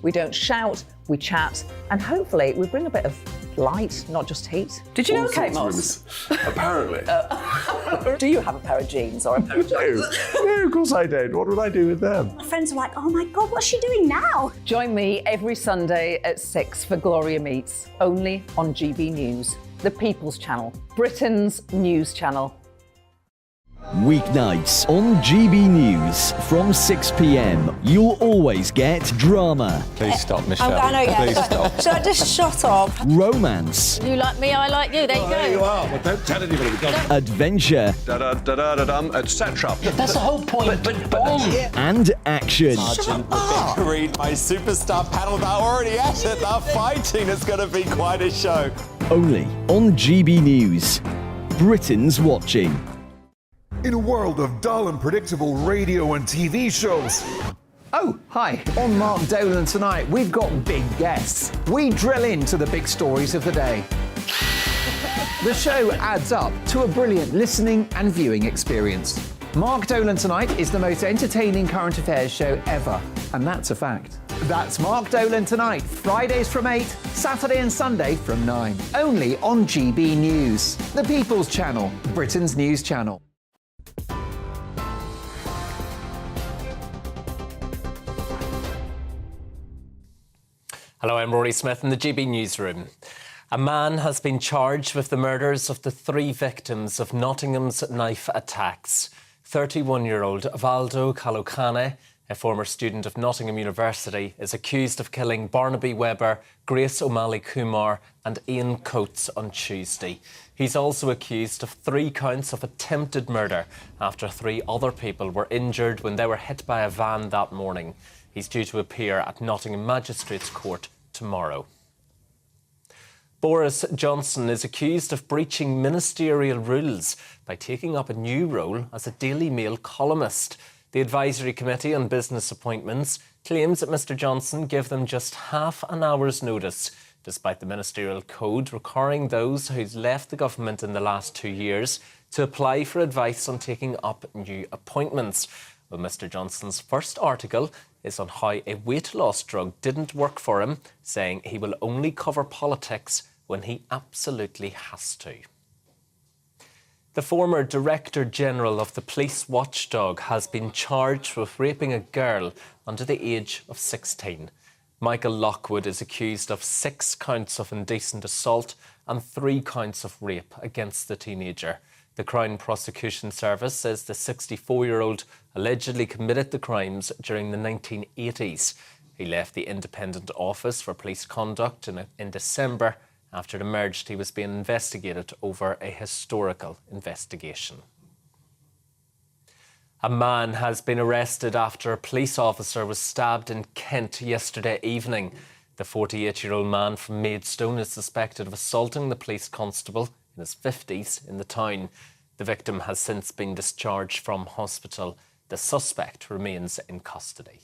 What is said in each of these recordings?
We don't shout, we chat, and hopefully we bring a bit of light, not just heat. Did you know, Kate Moss? Apparently. Do you have a pair of jeans or a pair of jeans? No, of course I don't. What would I do with them? My friends are like, oh my God, what's she doing now? Join me every Sunday at 6 for Gloria Meets, only on GB News, the People's Channel, Britain's news channel. Weeknights on GB News from 6 p.m. You'll always get drama. Please stop, Michelle. I know, yeah. Please stop. Should I just shut up? Romance. You like me, I like you. There you go. There you are. Well, don't tell anybody. Adventure. Etc. That's the whole point. But boom. And action. Sergeant, the big read, my superstar panel, they're already at it. They're fighting. It's going to be quite a show. Only on GB News. Britain's watching. In a world of dull and predictable radio and TV shows. Oh, hi. On Mark Dolan tonight, we've got big guests. We drill into the big stories of the day. The show adds up to a brilliant listening and viewing experience. Mark Dolan Tonight is the most entertaining current affairs show ever, and that's a fact. That's Mark Dolan Tonight, Fridays from 8, Saturday and Sunday from 9. Only on GB News, the People's Channel, Britain's news channel. Hello, I'm Rory Smith in the GB Newsroom. A man has been charged with the murders of the 3 victims of Nottingham's knife attacks. 31-year-old Valdo Kalokane, a former student of Nottingham University, is accused of killing Barnaby Webber, Grace O'Malley Kumar and Ian Coates on Tuesday. He's also accused of 3 counts of attempted murder after 3 other people were injured when they were hit by a van that morning. He's due to appear at Nottingham Magistrates Court tomorrow. Boris Johnson is accused of breaching ministerial rules by taking up a new role as a Daily Mail columnist. The Advisory Committee on Business Appointments claims that Mr Johnson gave them just half an hour's notice, despite the ministerial code requiring those who've left the government in the last 2 years to apply for advice on taking up new appointments. Well, Mr Johnson's first article is on how a weight loss drug didn't work for him, saying he will only cover politics when he absolutely has to. The former Director General of the Police Watchdog has been charged with raping a girl under the age of 16. Michael Lockwood is accused of 6 counts of indecent assault and 3 counts of rape against the teenager. The Crown Prosecution Service says the 64-year-old allegedly committed the crimes during the 1980s. He left the Independent Office for Police Conduct in December after it emerged he was being investigated over a historical investigation. A man has been arrested after a police officer was stabbed in Kent yesterday evening. The 48-year-old man from Maidstone is suspected of assaulting the police constable in his 50s in the town. The victim has since been discharged from hospital. The suspect remains in custody.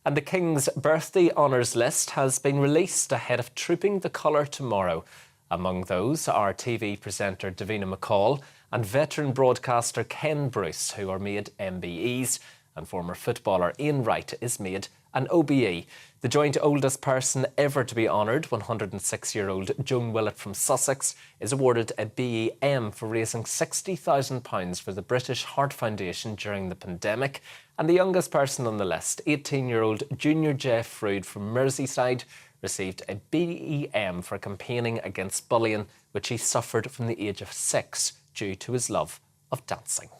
And the King's birthday honours list has been released ahead of Trooping the Colour tomorrow. Among those are TV presenter Davina McCall and veteran broadcaster Ken Bruce, who are made MBEs, and former footballer Ian Wright is made an OBE. The joint oldest person ever to be honoured, 106-year-old Joan Willett from Sussex, is awarded a BEM for raising £60,000 for the British Heart Foundation during the pandemic. And the youngest person on the list, 18-year-old Junior Jeff Frood from Merseyside, received a BEM for campaigning against bullying, which he suffered from the age of 6 due to his love of dancing.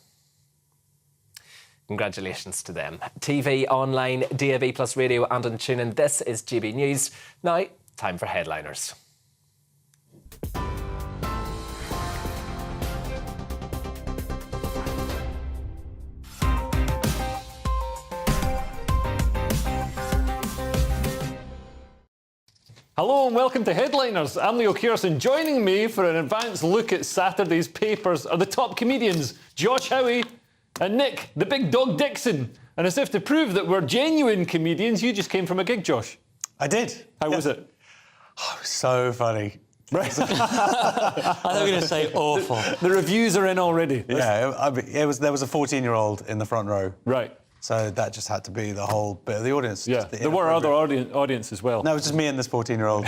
Congratulations to them. TV, online, DAB+ radio and on TuneIn. This is GB News. Now, time for headliners. Hello and welcome to Headliners. I'm Leo Kearson. Joining me for an advanced look at Saturday's papers are the top comedians, Josh Howie and Nick, the big dog Dixon. And as if to prove that we're genuine comedians, you just came from a gig, Josh. I did. How was it? Oh, so funny. Right. I thought you were going to say awful. The reviews are in already. Yeah, there was a 14-year-old in the front row. Right. So that just had to be the whole bit of the audience. Yeah, there were other audience as well. No, it was just me and this 14-year-old.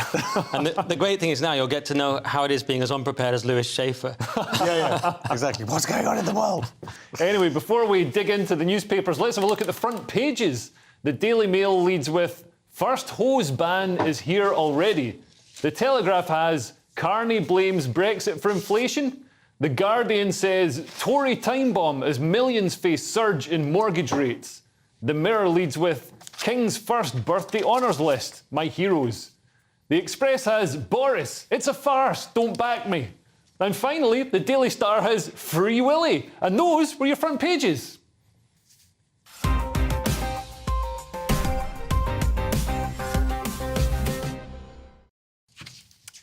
And the great thing is now you'll get to know how it is being as unprepared as Lewis Schaefer. yeah, exactly. What's going on in the world? Anyway, before we dig into the newspapers, let's have a look at the front pages. The Daily Mail leads with, first hose ban is here already. The Telegraph has, Carney blames Brexit for inflation. The Guardian says, Tory time bomb as millions face surge in mortgage rates. The Mirror leads with, King's first birthday honours list, my heroes. The Express has, Boris, it's a farce, don't back me. And finally, the Daily Star has, Free Willy. And those were your front pages.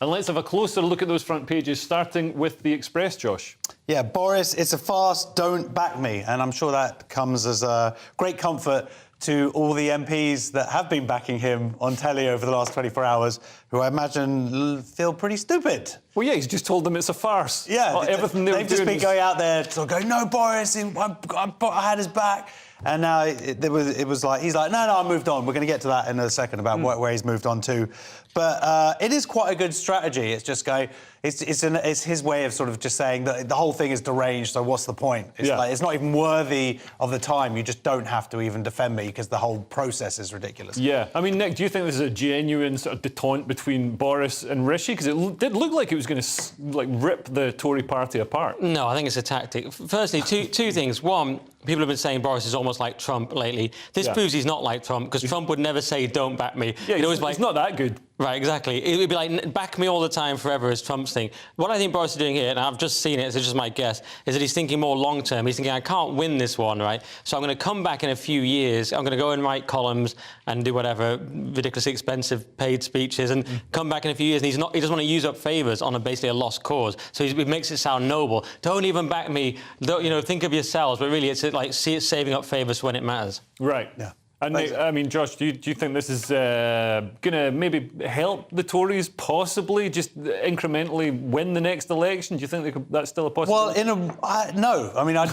And let's have a closer look at those front pages, starting with the Express, Josh. Yeah, Boris, it's a farce, don't back me. And I'm sure that comes as a great comfort to all the MPs that have been backing him on telly over the last 24 hours, who I imagine feel pretty stupid. Well, yeah, he's just told them it's a farce. Yeah, everything they've just been going out there sort of going, no, Boris, I had his back. And now it was like, he's like, no, I moved on. We're going to get to that in a second about where he's moved on to. But it is quite a good strategy. It's just going, it's his way of sort of just saying that the whole thing is deranged, so what's the point? It's like, it's not even worthy of the time. You just don't have to even defend me because the whole process is ridiculous. Yeah. I mean, Nick, do you think this is a genuine sort of detente between Boris and Rishi? Because it did look like it was going to rip the Tory party apart. No, I think it's a tactic. Firstly, two things. One, people have been saying Boris is almost like Trump lately. This proves he's not like Trump, because Trump would never say, don't back me. Yeah, he's not that good. Right, exactly. It would be like, back me all the time forever is Trump's thing. What I think Boris is doing here, and I've just seen it, so it's just my guess, is that he's thinking more long-term. He's thinking, I can't win this one, right? So I'm going to come back in a few years. I'm going to go and write columns and do whatever ridiculously expensive paid speeches and come back in a few years. And he doesn't want to use up favours on basically a lost cause. So he makes it sound noble. Don't even back me. Don't, think of yourselves. But really, it's like saving up favours when it matters. Right. Yeah. And Nick, I mean, Josh, do you think this is going to maybe help the Tories possibly just incrementally win the next election? Do you think that's still a possibility? Well, no. I mean, I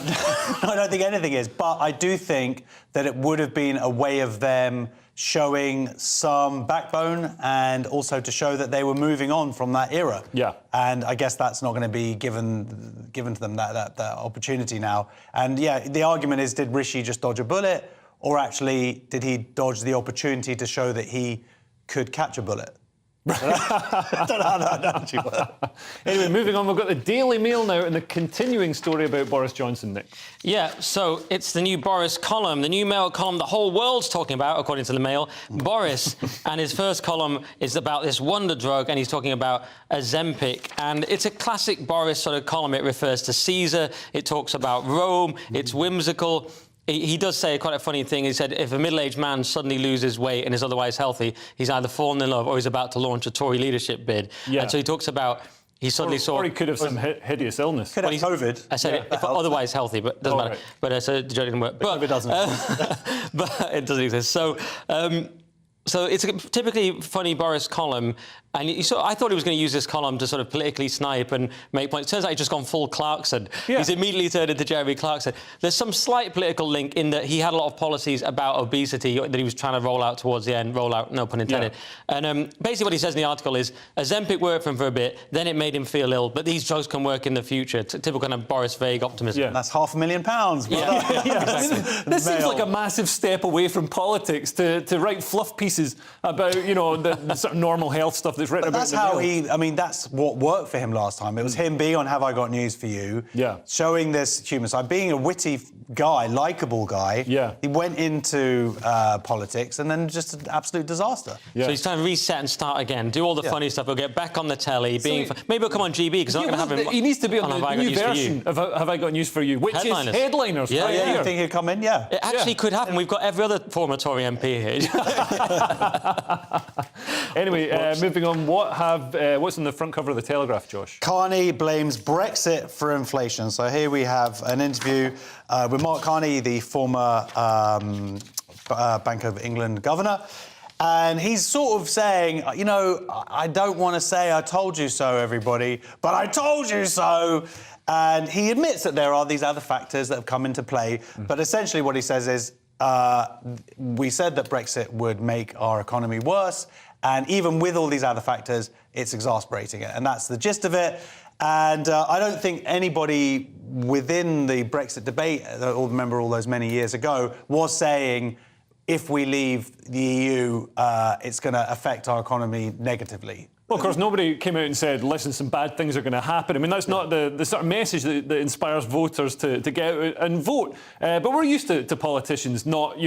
don't think anything is. But I do think that it would have been a way of them showing some backbone and also to show that they were moving on from that era. Yeah. And I guess that's not going to be given to them that opportunity now. And, yeah, the argument is, did Rishi just dodge a bullet? Or actually, did he dodge the opportunity to show that he could catch a bullet? I don't know how that analogy works. Anyway, moving on, we've got the Daily Mail now and the continuing story about Boris Johnson, Nick. Yeah, so it's the new Boris column, the new Mail column the whole world's talking about, according to the Mail. Boris, and his first column is about this wonder drug, and he's talking about Ozempic. And it's a classic Boris sort of column. It refers to Caesar, it talks about Rome, it's whimsical. He does say quite a funny thing. He said, if a middle-aged man suddenly loses weight and is otherwise healthy, he's either fallen in love or he's about to launch a Tory leadership bid. Yeah. And so he talks about he suddenly saw... Or he could have some hideous illness. Could have COVID. I said if otherwise healthy, but it doesn't matter. Right. But so the joke didn't work. But COVID doesn't. But it doesn't exist. So it's a typically funny Boris column, and I thought he was going to use this column to sort of politically snipe and make points. It turns out he's just gone full Clarkson. Yeah. He's immediately turned into Jeremy Clarkson. There's some slight political link in that he had a lot of policies about obesity that he was trying to roll out towards the end. Roll out, no pun intended. Yeah. And basically what he says in the article is, Ozempic worked for him for a bit, then it made him feel ill, but these drugs can work in the future. Typical kind of Boris vague optimism. Yeah. That's £500,000. Yeah. Exactly. This seems like a massive step away from politics to write fluff pieces about, the sort of normal health stuff that's written about. That's how that's what worked for him last time. It was him being on Have I Got News for You, showing this human side, being a witty guy, likeable guy. Yeah. He went into politics and then just an absolute disaster. Yeah. So he's trying to reset and start again, do all the funny stuff. He'll get back on the telly, maybe he'll come on GB, because I'm not going to have him. He needs to be on the new version of Have I Got News for You, which Headliners. is Headliners. Yeah, you think he'd come in? Yeah. It actually could happen. We've got every other former Tory MP here. Anyway, moving on, what's on the front cover of the Telegraph, Josh? Carney blames Brexit for inflation. So here we have an interview with Mark Carney, the former Bank of England governor. And he's sort of saying, I don't want to say I told you so, everybody, but I told you so. And he admits that there are these other factors that have come into play. But essentially what he says is, we said that Brexit would make our economy worse, and even with all these other factors, it's exasperating it. And that's the gist of it. And I don't think anybody within the Brexit debate, remember all those many years ago, was saying if we leave the EU, it's going to affect our economy negatively. Well, of course, nobody came out and said, listen, some bad things are going to happen. I mean, that's not the sort of message that inspires voters to get out and vote. But we're used to politicians not,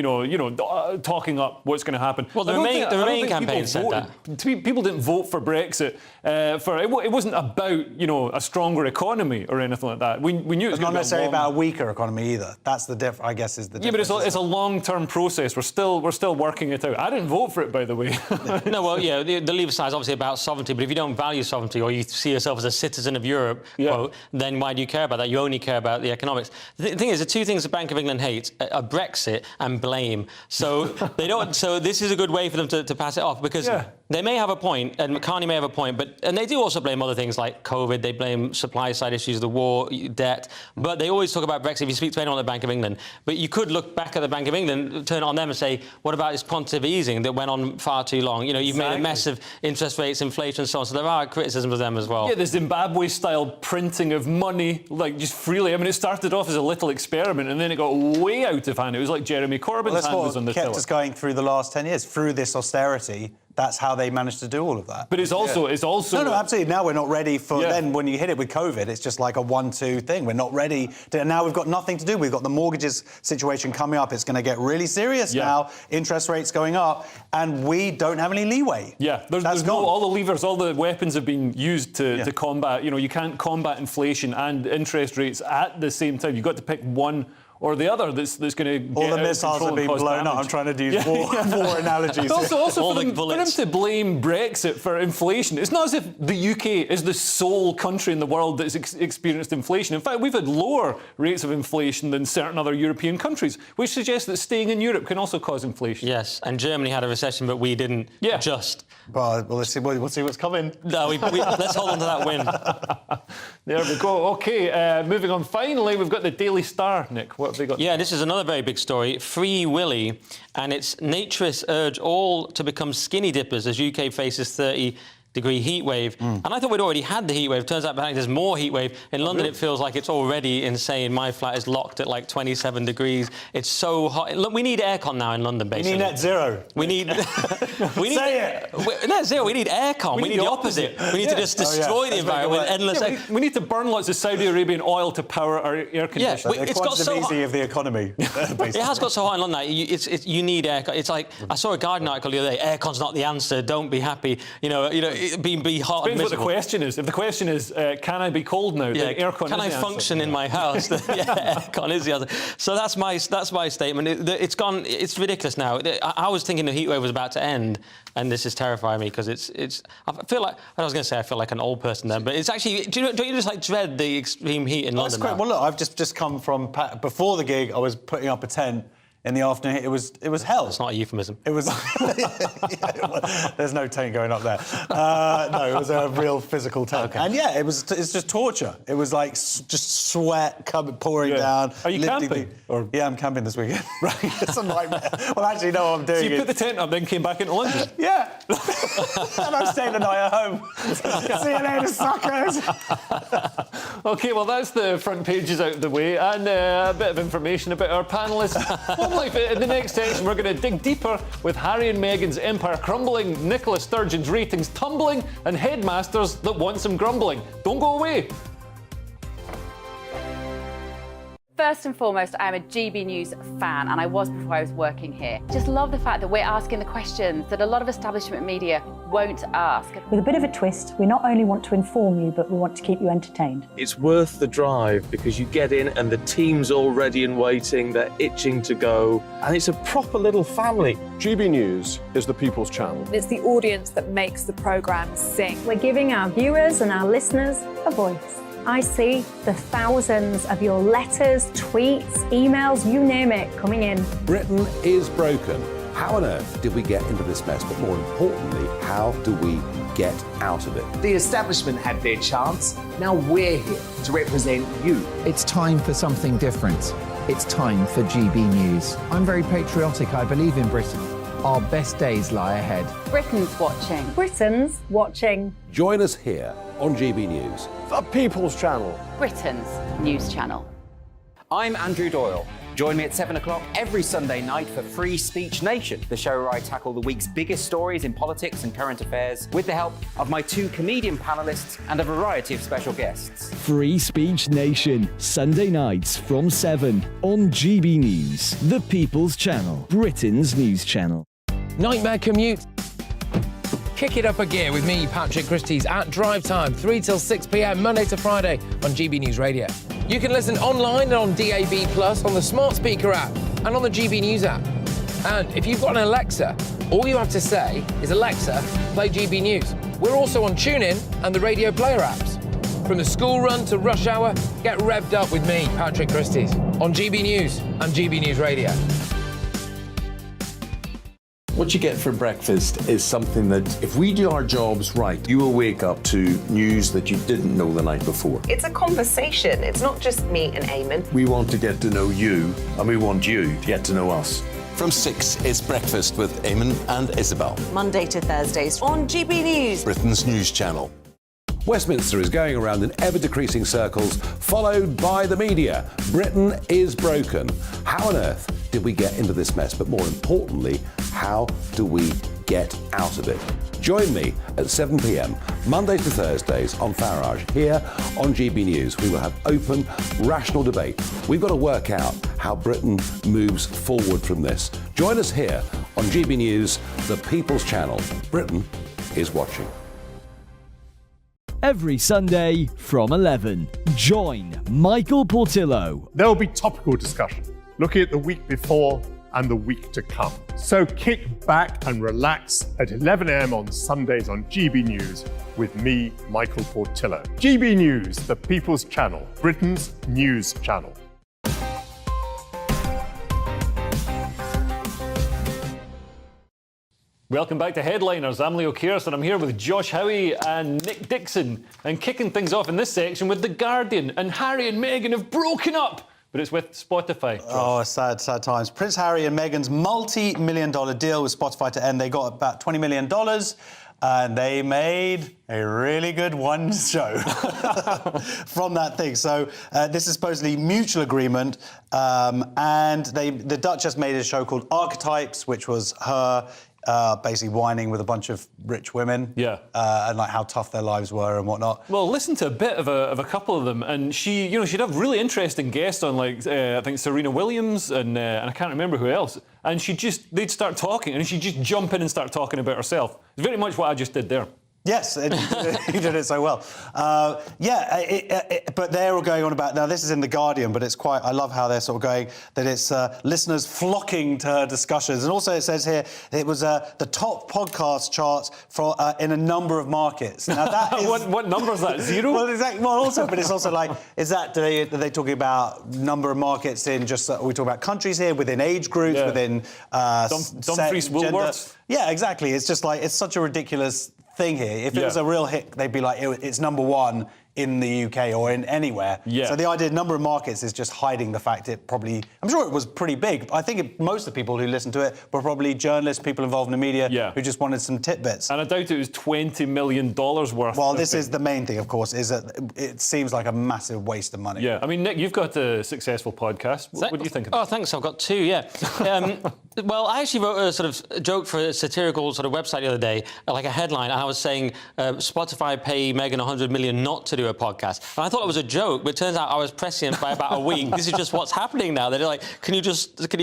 talking up what's going to happen. Well, the Remain campaign said that. People didn't vote for Brexit. It wasn't about, a stronger economy or anything like that. We knew it was not necessarily about a weaker economy either. That's the difference, I guess, is the difference. Yeah, but it's a long-term process. We're still working it out. I didn't vote for it, by the way. No, well, yeah, the Leave side is obviously about sovereignty, but if you don't value sovereignty or you see yourself as a citizen of Europe, quote, then why do you care about that? You only care about the economics. The thing is, the two things the Bank of England hates are Brexit and blame. So they don't. So this is a good way for them to pass it off, because they may have a point, and McCartney may have a point, and they do also blame other things like COVID. They blame supply side issues, the war, debt, but they always talk about Brexit if you speak to anyone at the Bank of England. But you could look back at the Bank of England, turn it on them and say, what about this quantitative easing that went on far too long? You've made a mess of interest rates, inflation, and so on. So there are criticisms of them as well. Yeah, the Zimbabwe-style printing of money, like just freely. I mean, it started off as a little experiment, and then it got way out of hand. It was like Jeremy Corbyn's hand was on the tiller. Kept us going through the last 10 years, through this austerity. That's how they managed to do all of that. But it's also... No, absolutely. Now we're not ready for... Then when you hit it with COVID, it's just like a 1-2 thing. We're not ready. Now we've got nothing to do. We've got the mortgages situation coming up. It's going to get really serious now. Interest rates going up. And we don't have any leeway. Yeah, there's all the levers, all the weapons have been used to combat... You can't combat inflation and interest rates at the same time. You've got to pick one or the other that's going to all the missiles have been blown up. I'm trying to use war analogies. Also for them to blame Brexit for inflation, it's not as if the UK is the sole country in the world that's experienced inflation. In fact, we've had lower rates of inflation than certain other European countries, which suggests that staying in Europe can also cause inflation. Yes, and Germany had a recession, but we didn't adjust. Well, let's see what's coming. No, let's hold on to that win. There we go. OK, moving on. Finally, we've got the Daily Star, Nick. What have they got? Yeah, this is another very big story. Free Willy, and it's naturists urge all to become skinny dippers as UK faces 30-degree heat wave. And I thought we'd already had the heat wave. Turns out there's more heat wave. In London, it feels like it's already insane. My flat is locked at like 27 degrees. It's so hot. Look, we need aircon now in London, basically. We need net zero. We need... Say it! Net zero. We need aircon. We need the opposite. We need to just destroy the environment with endless... we need to burn lots of Saudi Arabian oil to power our air conditioners. Yeah, it's got so hot of the economy. It has got so hot in London. You need aircon. It's like, I saw a Guardian article the other day. Aircon's not the answer. Don't be happy. Be hot. Depends what the question is. If the question is, can I be cold now? Then aircon can is the I function in my house? Aircon is the answer. So that's my statement. It's gone. It's ridiculous now. I was thinking the heat wave was about to end, and this is terrifying me because it's. I feel like I was going to say I feel like an old person then, but it's actually. Don't you just like dread the extreme heat in London? That's great. Well, look, I've just come from before the gig. I was putting up a tent. In the afternoon, it was hell. It's not a euphemism. It was. There's no tent going up there. No, it was a real physical tent. Okay. And it's just torture. It was like just sweat pouring down. Are you camping? Yeah, I'm camping this weekend. Right, it's a nightmare. Well, actually, no, I'm doing it. So you put the tent up, then came back into London. Yeah. And I'm staying the night at home. See you later, suckers. OK, well, that's the front pages out of the way, and a bit of information about our panellists. In the next section, we're going to dig deeper with Harry and Meghan's empire crumbling, Nicola Sturgeon's ratings tumbling, and headmasters that want some grumbling. Don't go away. First and foremost, I'm a GB News fan, and I was before I was working here. Just love the fact that we're asking the questions that a lot of establishment media won't ask. With a bit of a twist, we not only want to inform you, but we want to keep you entertained. It's worth the drive because you get in and the team's all ready and waiting, they're itching to go, and it's a proper little family. GB News is the people's channel. It's the audience that makes the programme sing. We're giving our viewers and our listeners a voice. I see the thousands of your letters, tweets, emails, you name it, coming in. Britain is broken. How on earth did we get into this mess? But more importantly, how do we get out of it? The establishment had their chance. Now we're here to represent you. It's time for something different. it's time for GB News. I'm very patriotic. I believe in Britain. Our best days lie ahead. Britain's watching. Britain's watching. Join us here on GB News. The People's Channel. Britain's news channel. I'm Andrew Doyle. Join me at 7 o'clock every Sunday night for Free Speech Nation, the show where I tackle the week's biggest stories in politics and current affairs with the help of my 2 comedian panellists and a variety of special guests. Free Speech Nation, Sunday nights from 7 on GB News, the People's Channel, Britain's news channel. Nightmare commute. Kick it up a gear with me, Patrick Christie's, at drive time, 3 till 6 p.m, Monday to Friday on GB News Radio. You can listen online and on DAB+, on the smart speaker app and on the GB News app. And if you've got an Alexa, all you have to say is, Alexa, play GB News. We're also on TuneIn and the Radio Player apps. From the school run to rush hour, get revved up with me, Patrick Christie's, on GB News and GB News Radio. What you get for breakfast is something that, if we do our jobs right, you will wake up to news that you didn't know the night before. It's a conversation. It's not just me and Eamon. We want to get to know you, and we want you to get to know us. From 6, it's Breakfast with Eamon and Isabel. Monday to Thursdays on GB News. Britain's news channel. Westminster is going around in ever-decreasing circles, followed by the media. Britain is broken. How on earth did we get into this mess? But more importantly, how do we get out of it? Join me at 7 p.m, Mondays to Thursdays on Farage, here on GB News. We will have open, rational debate. We've got to work out how Britain moves forward from this. Join us here on GB News, the People's Channel. Britain is watching. Every Sunday from 11, join Michael Portillo. There will be topical discussion, looking at the week before and the week to come. So kick back and relax at 11 a.m. on Sundays on GB News with me, Michael Portillo. GB News, the People's Channel, Britain's news channel. Welcome back to Headliners. I'm Leo Kearse and I'm here with Josh Howie and Nick Dixon. And kicking things off in this section with The Guardian. And Harry and Meghan have broken up, but it's with Spotify. Josh. Oh, sad, sad times. Prince Harry and Meghan's multi-million-dollar deal with Spotify to end. They got about $20 million and they made a really good one show from that thing. So this is supposedly mutual agreement, and the Duchess made a show called Archetypes, which was her basically whining with a bunch of rich women, and like how tough their lives were and whatnot. Well, listen to a bit of a couple of them, and she'd have really interesting guests on, like I think Serena Williams and I can't remember who else. And they'd start talking, and she'd just jump in and start talking about herself. It's very much what I just did there. Yes, he did it so well. But they're all going on about, now this is in The Guardian, but it's quite, I love how they're sort of going, that it's listeners flocking to her discussions. And also it says here, it was the top podcast charts for in a number of markets. Now that is... what number is that, 0? Well, exactly. Well, also, but it's also like, are they talking about number of markets in just, are we talking about countries here, within age groups, within... Dumfries Woolworths? Yeah, exactly. It's just like, it's such a ridiculous thing here. If it was a real hit, they'd be like, it's number one in the UK or in anywhere. Yeah. So the idea, number of markets, is just hiding the fact it probably... I'm sure it was pretty big. I think most of the people who listened to it were probably journalists, people involved in the media, who just wanted some tidbits. And I doubt it was $20 million worth. Well, this is the main thing, of course, is that it seems like a massive waste of money. Yeah. I mean, Nick, you've got a successful podcast. What do you think of it? Oh, thanks. I've got 2, yeah. Well, I actually wrote a sort of joke for a satirical sort of website the other day, like a headline, and I was saying Spotify pay Meghan $100 million not to do a podcast. And I thought it was a joke, but it turns out I was prescient by about a week. This is just what's happening now. They're like, can you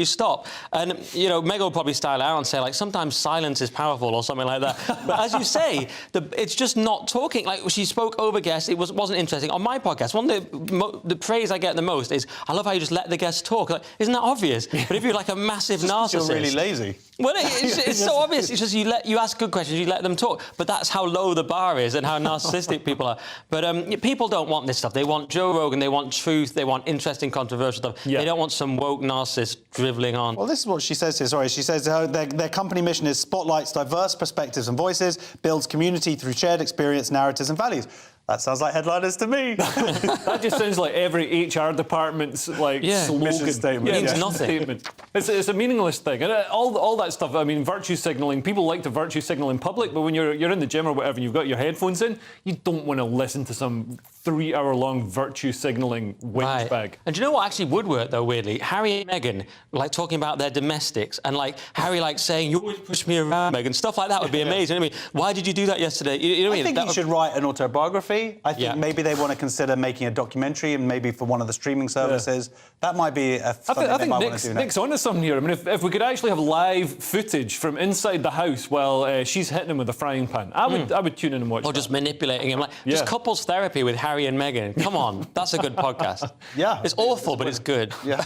stop? And, Meghan will probably style out and say, like, sometimes silence is powerful or something like that. But as you say, it's just not talking. Like, she spoke over guests. It wasn't interesting. On my podcast, one of the praise I get the most is, I love how you just let the guests talk. Like, isn't that obvious? But if you're like a massive narcissist... You're really lazy. Well, it's so obvious. It's just you ask good questions, you let them talk. But that's how low the bar is and how narcissistic people are. But people don't want this stuff. They want Joe Rogan, they want truth, they want interesting, controversial stuff. They don't want some woke narcissist drivelling on. Well, this is what she says here. Sorry, she says their company mission is spotlights diverse perspectives and voices, builds community through shared experience, narratives and values. That sounds like headliners to me. That just sounds like every HR department's slogan. Mission statement. Yeah, means nothing. Statement. It's a meaningless thing. And all that stuff, I mean, virtue signalling, people like to virtue signal in public, but when you're in the gym or whatever and you've got your headphones in, you don't want to listen to some 3-hour-long virtue signalling whinge bag. And do you know what actually would work, though, weirdly? Harry and Meghan, talking about their domestics, and, Harry, saying, you always push me around, Meghan, stuff like that would be amazing. I mean, why did you do that yesterday? You know what I mean? I think he should write an autobiography. I think maybe they want to consider making a documentary, and maybe for one of the streaming services. That might be something they might want to do next. Nick's onto something here. I mean, if we could actually have live footage from inside the house while she's hitting him with a frying pan, I would tune in and watch. Or just manipulating him, just couples therapy with Harry and Meghan. Come on, that's a good podcast. Yeah, it's awful, but it's good. Yeah.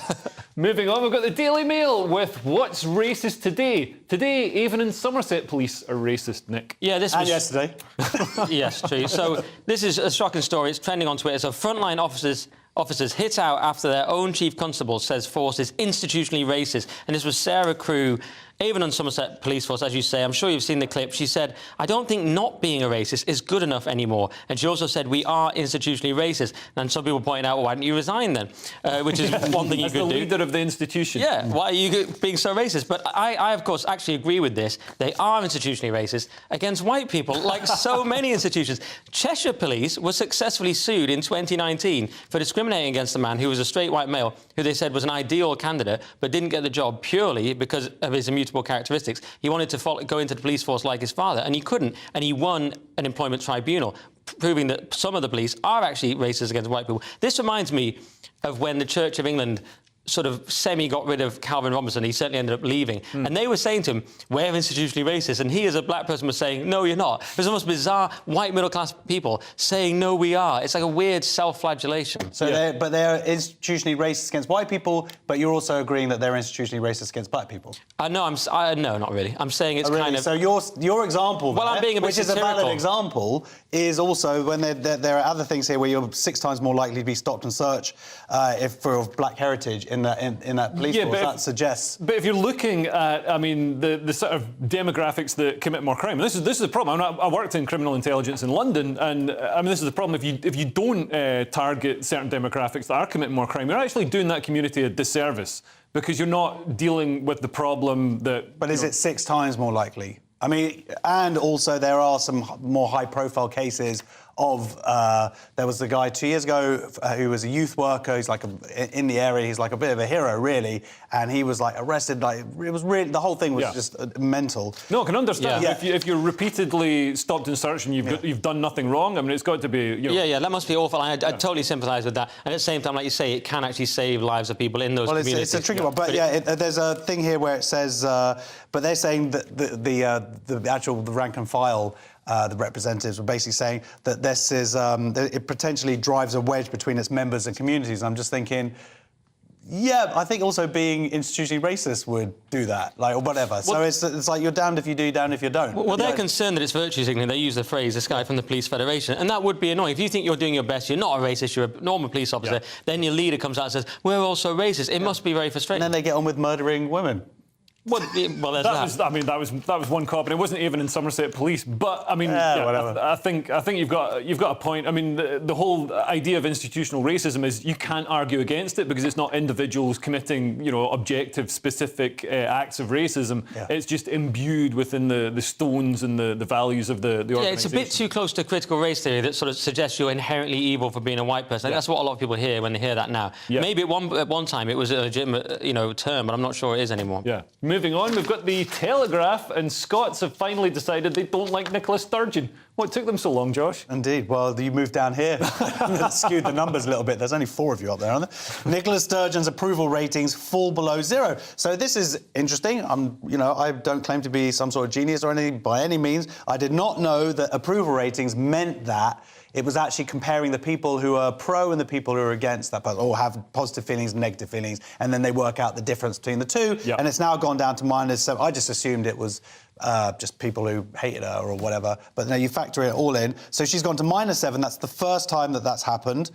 Moving on, we've got the Daily Mail with what's racist today. Today, even in Somerset, police are racist, Nick. Yeah, this was yesterday. Yes, true. So this is a shocking story. It's trending on Twitter. So frontline officers hit out after their own chief constable says force is institutionally racist. And this was Sarah Crew, Avon Somerset Police Force, as you say. I'm sure you've seen the clip. She said, I don't think not being a racist is good enough anymore. And she also said, we are institutionally racist. And some people pointed out, well, why didn't you resign then? Which is one thing you could do. As the leader of the institution. Yeah, why are you being so racist? But I, of course, actually agree with this. They are institutionally racist against white people, like so many institutions. Cheshire Police were successfully sued in 2019 for discriminating against a man who was a straight white male, who they said was an ideal candidate, but didn't get the job purely because of his immutable characteristics. He wanted to go into the police force like his father, and he couldn't. And he won an employment tribunal, proving that some of the police are actually racist against white people. This reminds me of when the Church of England sort of got rid of Calvin Robinson. He certainly ended up leaving. And they were saying to him, we're institutionally racist. And he, as a black person, was saying, no, you're not. There's almost bizarre white middle-class people saying, no, we are. It's like a weird self-flagellation. So they're institutionally racist against white people, but you're also agreeing that they're institutionally racist against black people? No, not really. I'm saying it's kind of... So your example, well, I'm being a bit which is a valid example, is also when there are other things here where you're 6 times more likely to be stopped and searched for black heritage in that police force. That suggests. But if you're looking at, I mean, the sort of demographics that commit more crime, and this is the problem. I worked in criminal intelligence in London, and I mean, this is the problem. If you don't target certain demographics that are committing more crime, you're actually doing that community a disservice because you're not dealing with the problem that. But is it 6 times more likely? I mean, and also there are some more high-profile cases of there was the guy 2 years ago who was a youth worker. He's in the area. He's like a bit of a hero, really, and he was arrested. It was really the whole thing was just mental. No, I can understand if you're repeatedly stopped and searched and you've done nothing wrong. I mean, it's got to be. Yeah, that must be awful. I totally sympathise with that. And at the same time, like you say, it can actually save lives of people in those communities. It's a tricky one, but there's a thing here where it says, but they're saying that the rank and file. The representatives were basically saying that this is it potentially drives a wedge between its members and communities. I'm just thinking, yeah, I think also being institutionally racist would do that, or whatever. Well, so it's like you're damned if you do, damned if you don't. Well, they're concerned that it's virtue signalling. They use the phrase, this guy from the Police Federation, and that would be annoying. If you think you're doing your best, you're not a racist, you're a normal police officer, then your leader comes out and says, we're also racist. It must be very frustrating. And then they get on with murdering women. Well, there's that was one cop, and it wasn't even in Somerset Police. But I mean, I think you've got a point. I mean, the whole idea of institutional racism is you can't argue against it because it's not individuals committing, objective, specific acts of racism. Yeah. It's just imbued within the stones and the values of the organisation. Yeah, it's a bit too close to critical race theory that sort of suggests you're inherently evil for being a white person. That's what a lot of people hear when they hear that now. Yeah. Maybe at one time it was a legitimate, term, but I'm not sure it is anymore. Yeah. Moving on, we've got the Telegraph, and Scots have finally decided they don't like Nicola Sturgeon. What took them so long, Josh? Indeed. Well, you moved down here. That skewed the numbers a little bit. There's only 4 of you up there, aren't there? Nicola Sturgeon's approval ratings fall below 0. So this is interesting. I don't claim to be some sort of genius or anything by any means. I did not know that approval ratings meant that it was actually comparing the people who are pro and the people who are against that person, or have positive feelings and negative feelings, and then they work out the difference between the two. Yep. And it's now gone down to -7. I just assumed it was just people who hated her or whatever. But no, you factor it all in. So she's gone to -7. That's the first time that that's happened.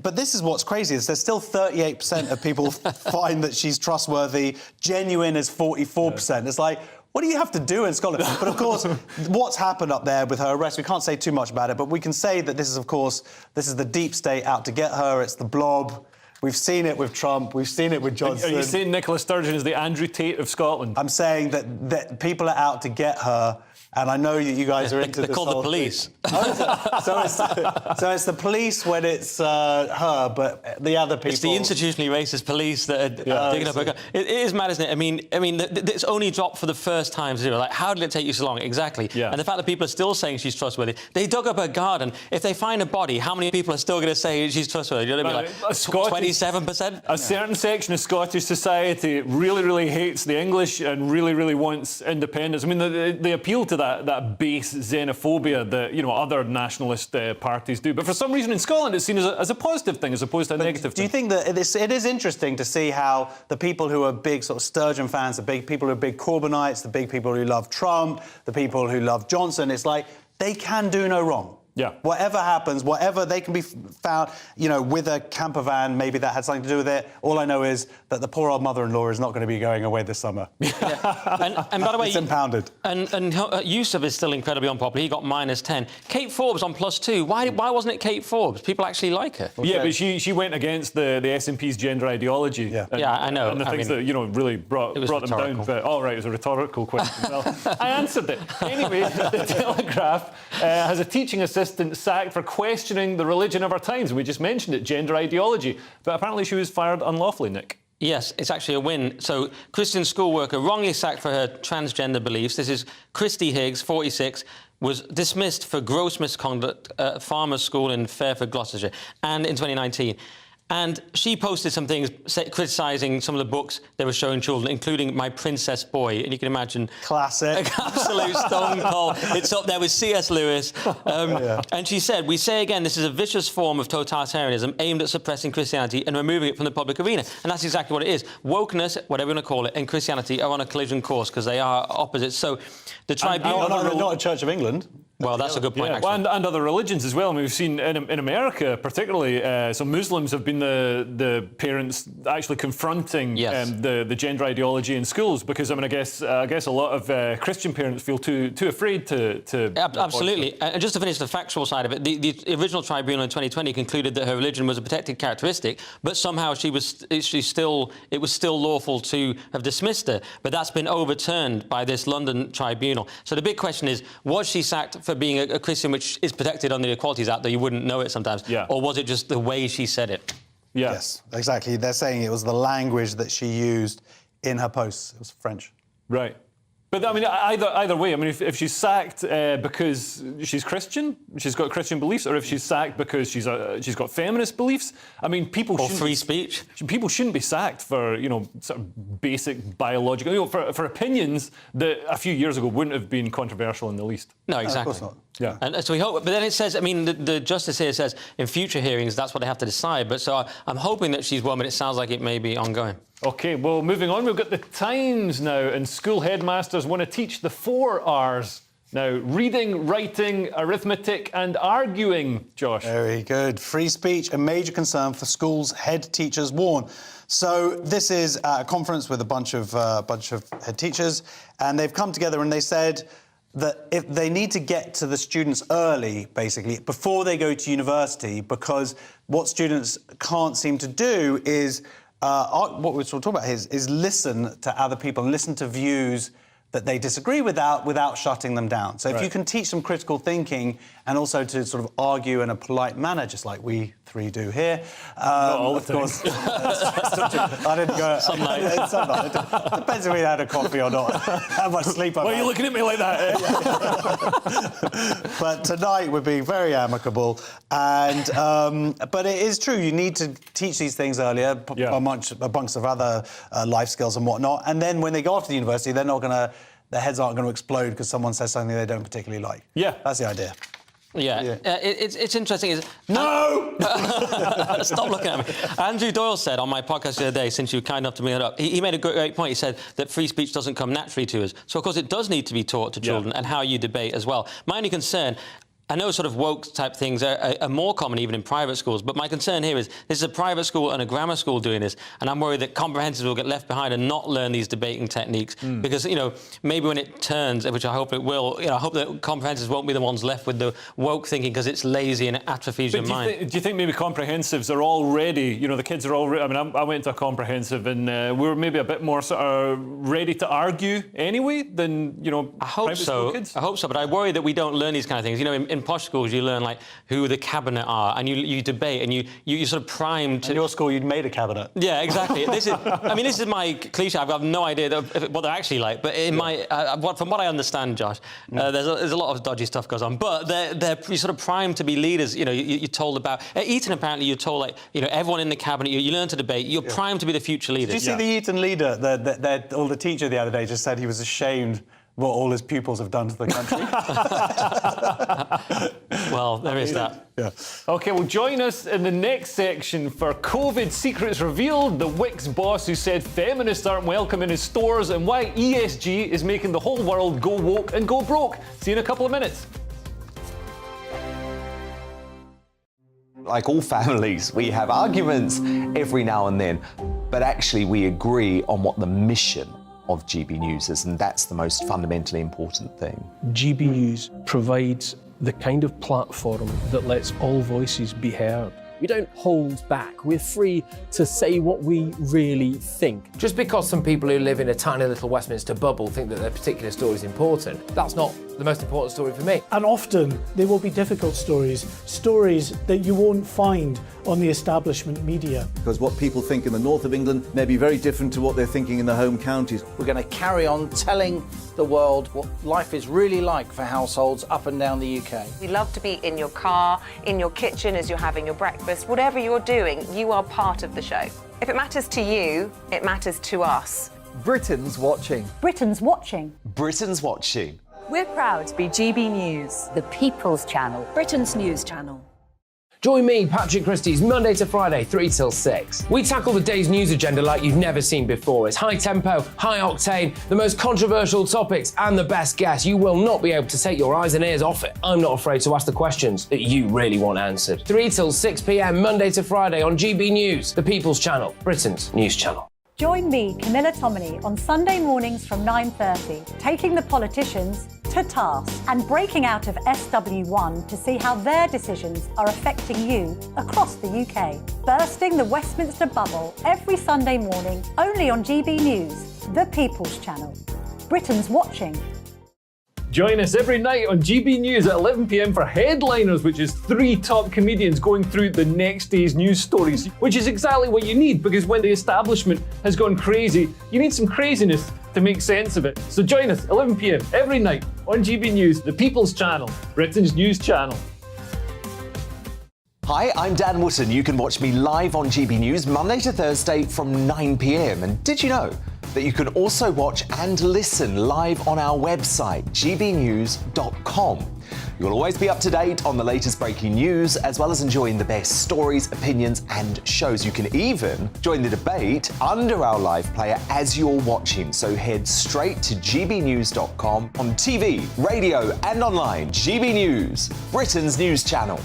But this is what's crazy, is there's still 38% of people find that she's trustworthy. Genuine is 44%. Yeah. It's like, what do you have to do in Scotland? But, of course, what's happened up there with her arrest, we can't say too much about it, but we can say that this is, of course, this is the deep state out to get her. It's the blob. We've seen it with Trump. We've seen it with Johnson. Are you saying Nicola Sturgeon is the Andrew Tate of Scotland? I'm saying that people are out to get her. And I know that you guys are into this. They're called the police. So it's the police when it's her, but the other people. It's the institutionally racist police that are digging up her gun. It is mad, isn't it? I mean, it's only dropped for the first time 0. Like, how did it take you so long? Exactly. Yeah. And the fact that people are still saying she's trustworthy. They dug up her garden. If they find a body, how many people are still going to say she's trustworthy? You know what I mean? Like 27%. A certain section of Scottish society really, really hates the English and really, really wants independence. I mean, they appeal to that base xenophobia that other nationalist parties do, but for some reason in Scotland it's seen as a positive thing as opposed to a negative thing. Do you think that it is interesting to see how the people who are big sort of Sturgeon fans, the big people who are big Corbynites, the big people who love Trump, the people who love Johnson, it's like they can do no wrong. Yeah. Whatever happens, whatever, they can be found, with a camper van, maybe that had something to do with it. All I know is that the poor old mother-in-law is not going to be going away this summer. And by the way... It's impounded. And Yusuf is still incredibly unpopular. He got -10. Kate Forbes on +2. Why wasn't it Kate Forbes? People actually like her. Okay. Yeah, but she went against the SNP's gender ideology. Yeah, I know. And the things that, really brought them down. But, it was a rhetorical question. Well, I answered it. Anyway, the Telegraph has a teaching assistant sacked for questioning the religion of our times. We just mentioned it, gender ideology. But apparently she was fired unlawfully, Nick. Yes, it's actually a win. So, Christian school worker wrongly sacked for her transgender beliefs. This is Christy Higgs, 46, was dismissed for gross misconduct at Farmers School in Fairford, Gloucestershire, and in 2019. And she posted some things criticising some of the books they were showing children, including My Princess Boy. And you can imagine... Classic. Absolute stone cold. It's up there with C.S. Lewis. And she said, "We say again, this is a vicious form of totalitarianism aimed at suppressing Christianity and removing it from the public arena." And that's exactly what it is. Wokeness, whatever you want to call it, and Christianity are on a collision course because they are opposites. So the tribunal... Not a Church of England. Well, that's a good point, actually. Well, and other religions as well. I mean, we've seen in America, particularly, some Muslims have been the parents actually confronting the gender ideology in schools because, I mean, I guess a lot of Christian parents feel too afraid to absolutely. And just to finish the factual side of it, the original tribunal in 2020 concluded that her religion was a protected characteristic, but somehow it was still lawful to have dismissed her. But that's been overturned by this London tribunal. So the big question is, was she sacked for being a Christian, which is protected under the Equalities Act, though you wouldn't know it sometimes? Yeah. Or was it just the way she said it? Yeah. Yes, exactly. They're saying it was the language that she used in her posts. It was French. Right. But, I mean, either way, I mean, if she's sacked because she's Christian, she's got Christian beliefs, or if she's sacked because she's got feminist beliefs, I mean, people or free speech. People shouldn't be sacked for, sort of basic biological, for opinions that a few years ago wouldn't have been controversial in the least. No, exactly. Of course not. Yeah. And so we hope, but then it says, I mean, the justice here says in future hearings that's what they have to decide. But so I'm hoping that she's won, but it sounds like it may be ongoing. OK, well, moving on, we've got the Times now, and school headmasters want to teach the 4 R's now: reading, writing, arithmetic and arguing, Josh. Very good. Free speech, a major concern for schools, head teachers warn. So this is a conference with a bunch of head teachers, and they've come together and they said that if they need to get to the students early, basically, before they go to university, because what students can't seem to do is... what we're talking about here is listen to other people and listen to views that they disagree without shutting them down. So if you can teach them critical thinking and also to sort of argue in a polite manner, just like we three do here. Not all the of course, I didn't go. Some nights. Some nights. Depends if we had a coffee or not. How much sleep I've Why are had. you looking at me like that? But tonight we're being very amicable, and but it is true. You need to teach these things earlier, amongst of other life skills and whatnot. And then when they go off to the university, their heads aren't going to explode because someone says something they don't particularly like. Yeah, that's the idea. Yeah, it's interesting. No! Stop looking at me. Andrew Doyle said on my podcast the other day, since you were kind enough to bring it up, he made a great point. He said that free speech doesn't come naturally to us. So, of course, it does need to be taught to children and how you debate as well. My only concern... I know sort of woke type things are more common even in private schools, but my concern here is this is a private school and a grammar school doing this, and I'm worried that comprehensives will get left behind and not learn these debating techniques because, you know, maybe when it turns, which I hope it will, you know, I hope that comprehensives won't be the ones left with the woke thinking because it's lazy and it atrophies your mind. Do you think maybe comprehensives are already, you know, the kids are already, I mean, I went to a comprehensive and we were maybe a bit more sort of ready to argue anyway than, you know, I hope private school so. kids? I hope so, but I worry that we don't learn these kind of things. You know, in posh schools, you learn like who the cabinet are, and you debate, and you sort of primed. In your school, you'd made a cabinet. Yeah, exactly. This is my cliche. I've got no idea what they're actually like, but in my from what I understand, Josh, there's a lot of dodgy stuff goes on. But they're sort of primed to be leaders. You know, you're told about at Eton. Apparently, you're told like everyone in the cabinet. You learn to debate. You're primed to be the future leader. Did you see the Eton leader? The teacher the other day just said he was ashamed what all his pupils have done to the country. Well, there is that. Yeah. OK, well, join us in the next section for COVID secrets revealed, the Wix boss who said feminists aren't welcome in his stores, and why ESG is making the whole world go woke and go broke. See you in a couple of minutes. Like all families, we have arguments every now and then, but actually we agree on what the mission of GB News is, and that's the most fundamentally important thing. GB News provides the kind of platform that lets all voices be heard. We don't hold back. We're free to say what we really think. Just because some people who live in a tiny little Westminster bubble think that their particular story is important, that's not the most important story for me. And often they will be difficult stories that you won't find on the establishment media. Because what people think in the north of England may be very different to what they're thinking in the home counties. We're going to carry on telling the world what life is really like for households up and down the UK. We love to be in your car, in your kitchen as you're having your breakfast. Whatever you're doing, you are part of the show. If it matters to you, it matters to us. Britain's watching. Britain's watching. Britain's watching. We're proud to be GB News, The People's Channel. Britain's news channel. Join me, Patrick Christie's, Monday to Friday, 3 till 6. We tackle the day's news agenda like you've never seen before. It's high tempo, high octane, the most controversial topics, and the best guests. You will not be able to take your eyes and ears off it. I'm not afraid to ask the questions that you really want answered. 3 till 6 p.m, Monday to Friday on GB News, the People's Channel, Britain's news channel. Join me, Camilla Tominey, on Sunday mornings from 9:30, taking the politicians to task and breaking out of SW1 to see how their decisions are affecting you across the UK. Bursting the Westminster bubble every Sunday morning, only on GB News, the People's Channel. Britain's watching. Join us every night on GB News at 11 p.m. for Headliners, which is 3 top comedians going through the next day's news stories, which is exactly what you need, because when the establishment has gone crazy, you need some craziness to make sense of it. So join us 11 p.m. every night on GB News, the People's Channel, Britain's news channel. Hi, I'm Dan Wootton. You can watch me live on GB News Monday to Thursday from 9 p.m. And did you know that you can also watch and listen live on our website, gbnews.com. You'll always be up to date on the latest breaking news, as well as enjoying the best stories, opinions, and shows. You can even join the debate under our live player as you're watching. So head straight to gbnews.com on TV, radio, and online. GB News, Britain's news channel.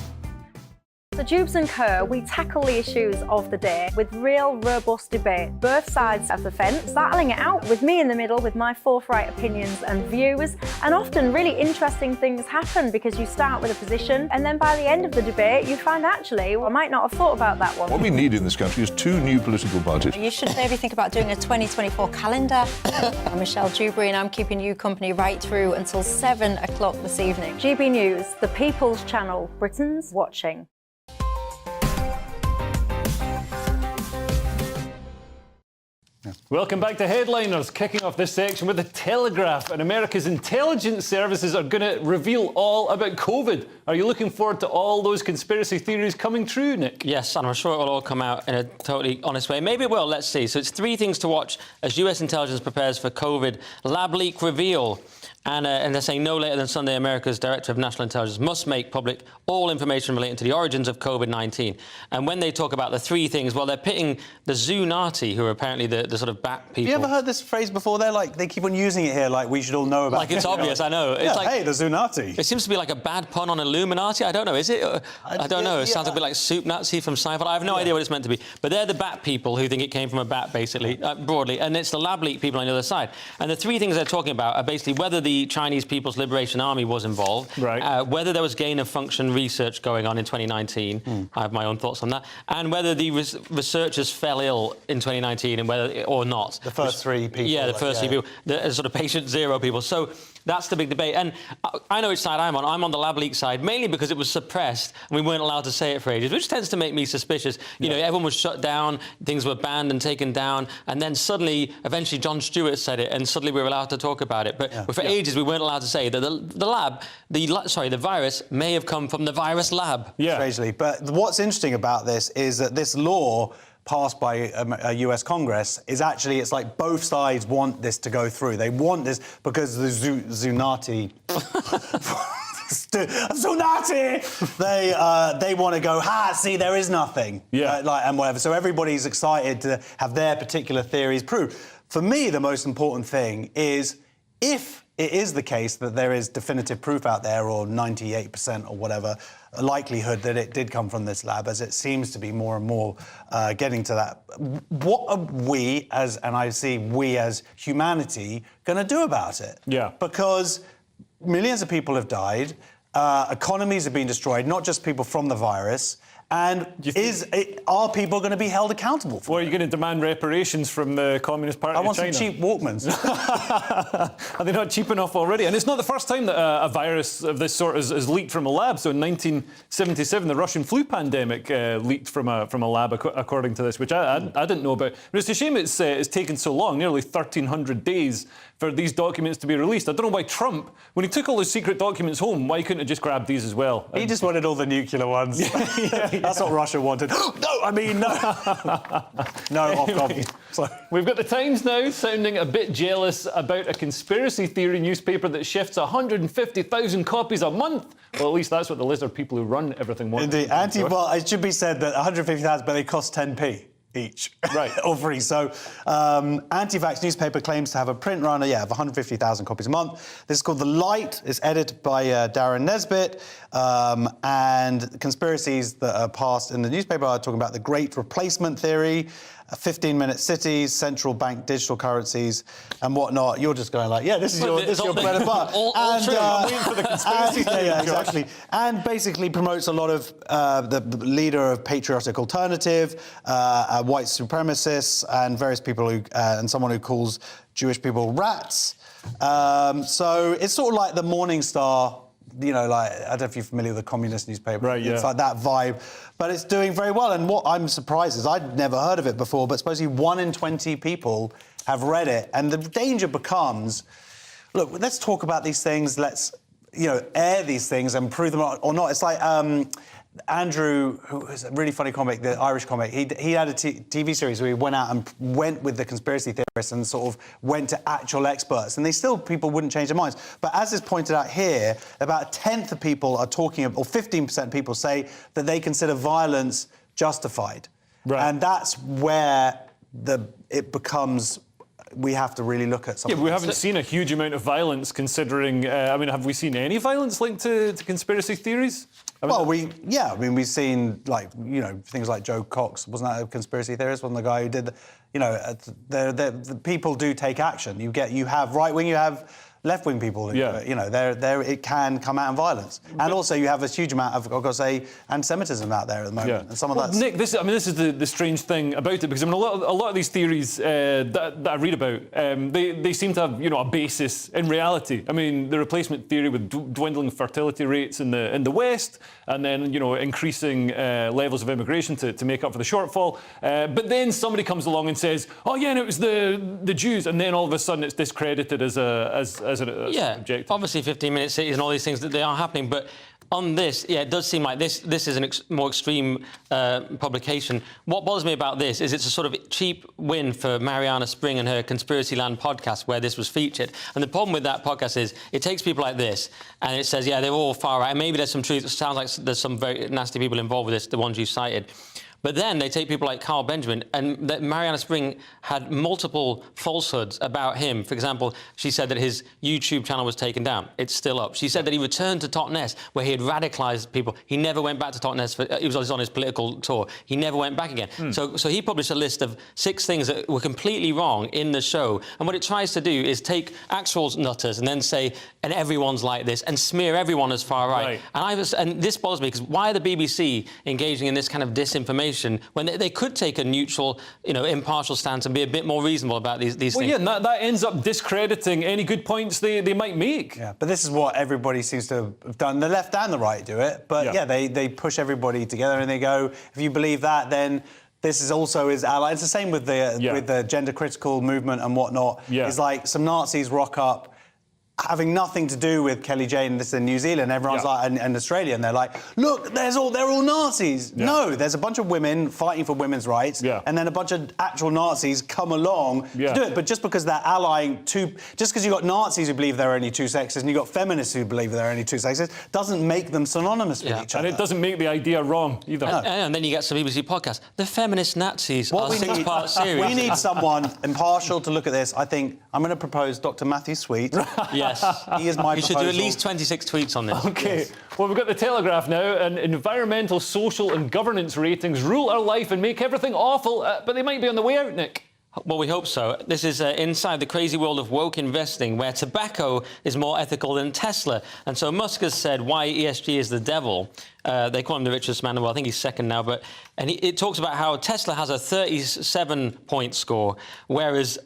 So Jubes and Kerr, we tackle the issues of the day with real, robust debate, both sides of the fence, battling it out with me in the middle with my forthright opinions and views. And often really interesting things happen because you start with a position and then by the end of the debate you find actually, well, I might not have thought about that one. What we need in this country is 2 new political parties. You should maybe think about doing a 2024 calendar. I'm Michelle Dewberry and I'm keeping you company right through until 7 o'clock this evening. GB News, the People's Channel, Britain's watching. Welcome back to Headliners, kicking off this section with The Telegraph. And America's intelligence services are going to reveal all about COVID. Are you looking forward to all those conspiracy theories coming true, Nick? Yes, and I'm sure it will all come out in a totally honest way. Maybe it will, let's see. So it's 3 things to watch as US intelligence prepares for COVID. Lab leak reveal. And they're saying no later than Sunday, America's Director of National Intelligence must make public all information relating to the origins of COVID-19. And when they talk about the 3 things, well, they're pitting the Zoonati, who are apparently the sort of bat people. Have you ever heard this phrase before? They keep on using it here, like we should all know about. Like it's obvious, I know. It's Yeah, like, hey, the Zoonati. It seems to be like a bad pun on Illuminati. I don't know, is it? I don't know. It sounds a bit like Soup Nazi from Seinfeld. I have no idea what it's meant to be. But they're the bat people who think it came from a bat, basically, broadly. And it's the lab leak people on the other side. And the 3 things they're talking about are basically whether the Chinese People's Liberation Army was involved, whether there was gain-of-function research going on in 2019. I have my own thoughts on that. And whether the researchers fell ill in 2019 and whether or not. The first 3 people. Yeah, the first 3 people. The sort of patient 0 people. So that's the big debate. And I know which side I'm on. I'm on the lab leak side, mainly because it was suppressed and we weren't allowed to say it for ages, which tends to make me suspicious. You know, everyone was shut down, things were banned and taken down, and then suddenly, eventually, Jon Stewart said it, and suddenly we were allowed to talk about it. But for ages, we weren't allowed to say that the virus may have come from the virus lab. Strangely. But what's interesting about this is that this law passed by a US Congress is actually, it's like both sides want this to go through. They want this because the Zoonati... Zoonati! They want to go, see, there is nothing. And whatever. So everybody's excited to have their particular theories proved. For me, the most important thing is if it is the case that there is definitive proof out there, or 98% or whatever, a likelihood that it did come from this lab, as it seems to be more and more getting to that. What are we as humanity going to do about it? Because millions of people have died, economies have been destroyed, not just people from the virus. And are people going to be held accountable for it? Or are you going to demand reparations from the Communist Party of China? I want some cheap Walkmans. Are they not cheap enough already? And it's not the first time that a virus of this sort is leaked from a lab. So in 1977, the Russian flu pandemic leaked from a lab, according to this, which I didn't know about. But it's a shame it's taken so long, nearly 1,300 days, for these documents to be released. I don't know why Trump, when he took all those secret documents home, why he couldn't have just grabbed these as well? He just wanted all the nuclear ones. That's what Russia wanted. No. So we've got the Times now sounding a bit jealous about a conspiracy theory newspaper that shifts 150,000 copies a month. Well, at least that's what the lizard people who run everything want. Indeed. Well, it should be said that 150,000, but they cost 10p. Each, or free. So, Anti-Vax newspaper claims to have a print run, of 150,000 copies a month. This is called The Light. It's edited by Darren Nesbitt. And conspiracies that are passed in the newspaper are talking about the Great Replacement Theory, 15-minute cities, central bank digital currencies, and whatnot. You're just going like, this is your bread and butter. All true. I'm waiting for the conspiracy theory. Exactly. And basically promotes a lot of the leader of Patriotic Alternative, white supremacists, and various people who, and someone who calls Jewish people rats. So it's sort of like the Morning Star. I don't know if you're familiar with the communist newspaper. It's like that vibe. But it's doing very well. And what I'm surprised is I'd never heard of it before, but supposedly 1 in 20 people have read it. And the danger becomes, look, let's talk about these things. Let's, air these things and prove them or not. It's like Andrew, who is a really funny comic, the Irish comic, he had a TV series where he went out and went with the conspiracy theorists and sort of went to actual experts. And people wouldn't change their minds. But as is pointed out here, about a tenth of people are talking, or 15% of people say that they consider violence justified. And that's where it becomes we have to really look at something. Yeah, we haven't seen a huge amount of violence considering... have we seen any violence linked to conspiracy theories? We've seen, things like Joe Cox. Wasn't that a conspiracy theorist? Wasn't the guy who did the people do take action. You have right-wing, you have left-wing people. It can come out in violence. And also you have a huge amount of, I've got to say, anti-Semitism out there at the moment. Yeah. And some of that's... Nick, this is the strange thing about it, because a lot of these theories that I read about, they seem to have a basis in reality. I mean, the replacement theory with dwindling fertility rates in the West, and then increasing levels of immigration to make up for the shortfall. But then somebody comes along and says, "Oh yeah, and it was the Jews," and then all of a sudden it's discredited as an objective. Obviously 15-minute cities and all these things that they are happening, but on this, it does seem like this is an more extreme publication. What bothers me about this is it's a sort of cheap win for Mariana Spring and her Conspiracy Land podcast where this was featured. And the problem with that podcast is it takes people like this and it says, yeah, they're all far right. And maybe there's some truth. It sounds like there's some very nasty people involved with this, the ones you cited. But then they take people like Carl Benjamin, and that Mariana Spring had multiple falsehoods about him. For example, she said that his YouTube channel was taken down. It's still up. She said that he returned to Totnes, where he had radicalised people. He never went back to Totnes. He was on his political tour. He never went back again. So he published a list of 6 things that were completely wrong in the show. And what it tries to do is take actual nutters and then say, and everyone's like this, and smear everyone as far right. And this bothers me, because why are the BBC engaging in this kind of disinformation when they could take a neutral, impartial stance and be a bit more reasonable about these things? Well, yeah, and that ends up discrediting any good points they might make. Yeah, but this is what everybody seems to have done. The left and the right do it. But they push everybody together and they go, if you believe that, then this is also his ally. It's the same with the gender critical movement and whatnot. It's like some Nazis rock up having nothing to do with Kelly Jane, this is in New Zealand, everyone's like, and Australia, and they're like, look, they're all Nazis. No, there's a bunch of women fighting for women's rights, and then a bunch of actual Nazis come along to do it. But just because they're allying just because you've got Nazis who believe there are only 2 sexes and you've got feminists who believe there are only 2 sexes, doesn't make them synonymous with each other. And it doesn't make the idea wrong either. And then you get some BBC podcasts. The feminist Nazis are a 6-part series. We need someone impartial to look at this. I think I'm going to propose Dr. Matthew Sweet. Yes. He is my You should do at least 26 tweets on this. OK. Well, we've got the Telegraph now, and environmental, social and governance ratings rule our life and make everything awful, but they might be on the way out, Nick. Well, we hope so. This is inside the crazy world of woke investing, where tobacco is more ethical than Tesla. And so Musk has said why ESG is the devil. They call him the richest man in the world. I think he's second now. It talks about how Tesla has a 37-point score, whereas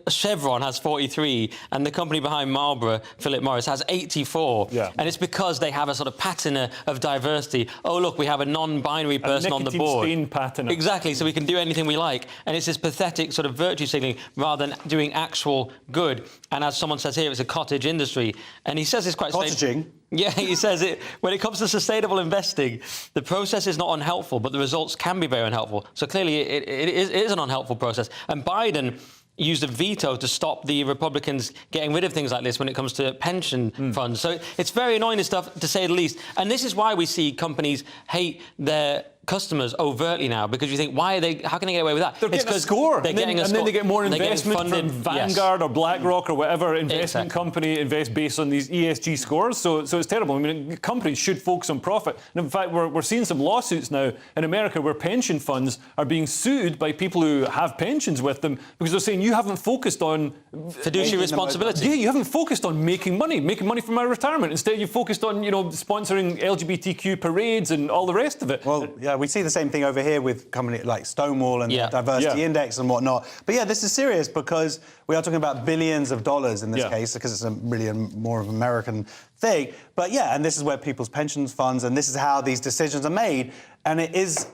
Chevron has 43, and the company behind Marlboro, Philip Morris, has 84. And it's because they have a sort of patina of diversity. Oh, look, we have a non-binary person on the board. Patina. Exactly, so we can do anything we like. And it's this pathetic sort of virtue signaling rather than doing actual good. And as someone says here, it's a cottage industry. And he says it's quite... Cottaging? Yeah, he says it. When it comes to sustainable investing, the process is not unhelpful, but the results can be very unhelpful. So clearly it is an unhelpful process. And Biden used a veto to stop the Republicans getting rid of things like this when it comes to pension funds. So it's very annoying, this stuff, to say the least. And this is why we see companies hate their customers overtly now, because you think, how can they get away with that? They're getting a score. They're getting a score. And then they get more investment from Vanguard or BlackRock or whatever investment company invest based on these ESG scores. So it's terrible. I mean, companies should focus on profit. And in fact, we're seeing some lawsuits now in America where pension funds are being sued by people who have pensions with them because they're saying you haven't focused on fiduciary responsibility. Yeah, you haven't focused on making money from my retirement. Instead, you focused on sponsoring LGBTQ parades and all the rest of it. Well, yeah, we see the same thing over here with companies like Stonewall and the Diversity Index and whatnot. But yeah, this is serious because we are talking about billions of dollars in this case, because it's really more of an American thing. But yeah, and this is where people's pensions funds, and this is how these decisions are made. And it is,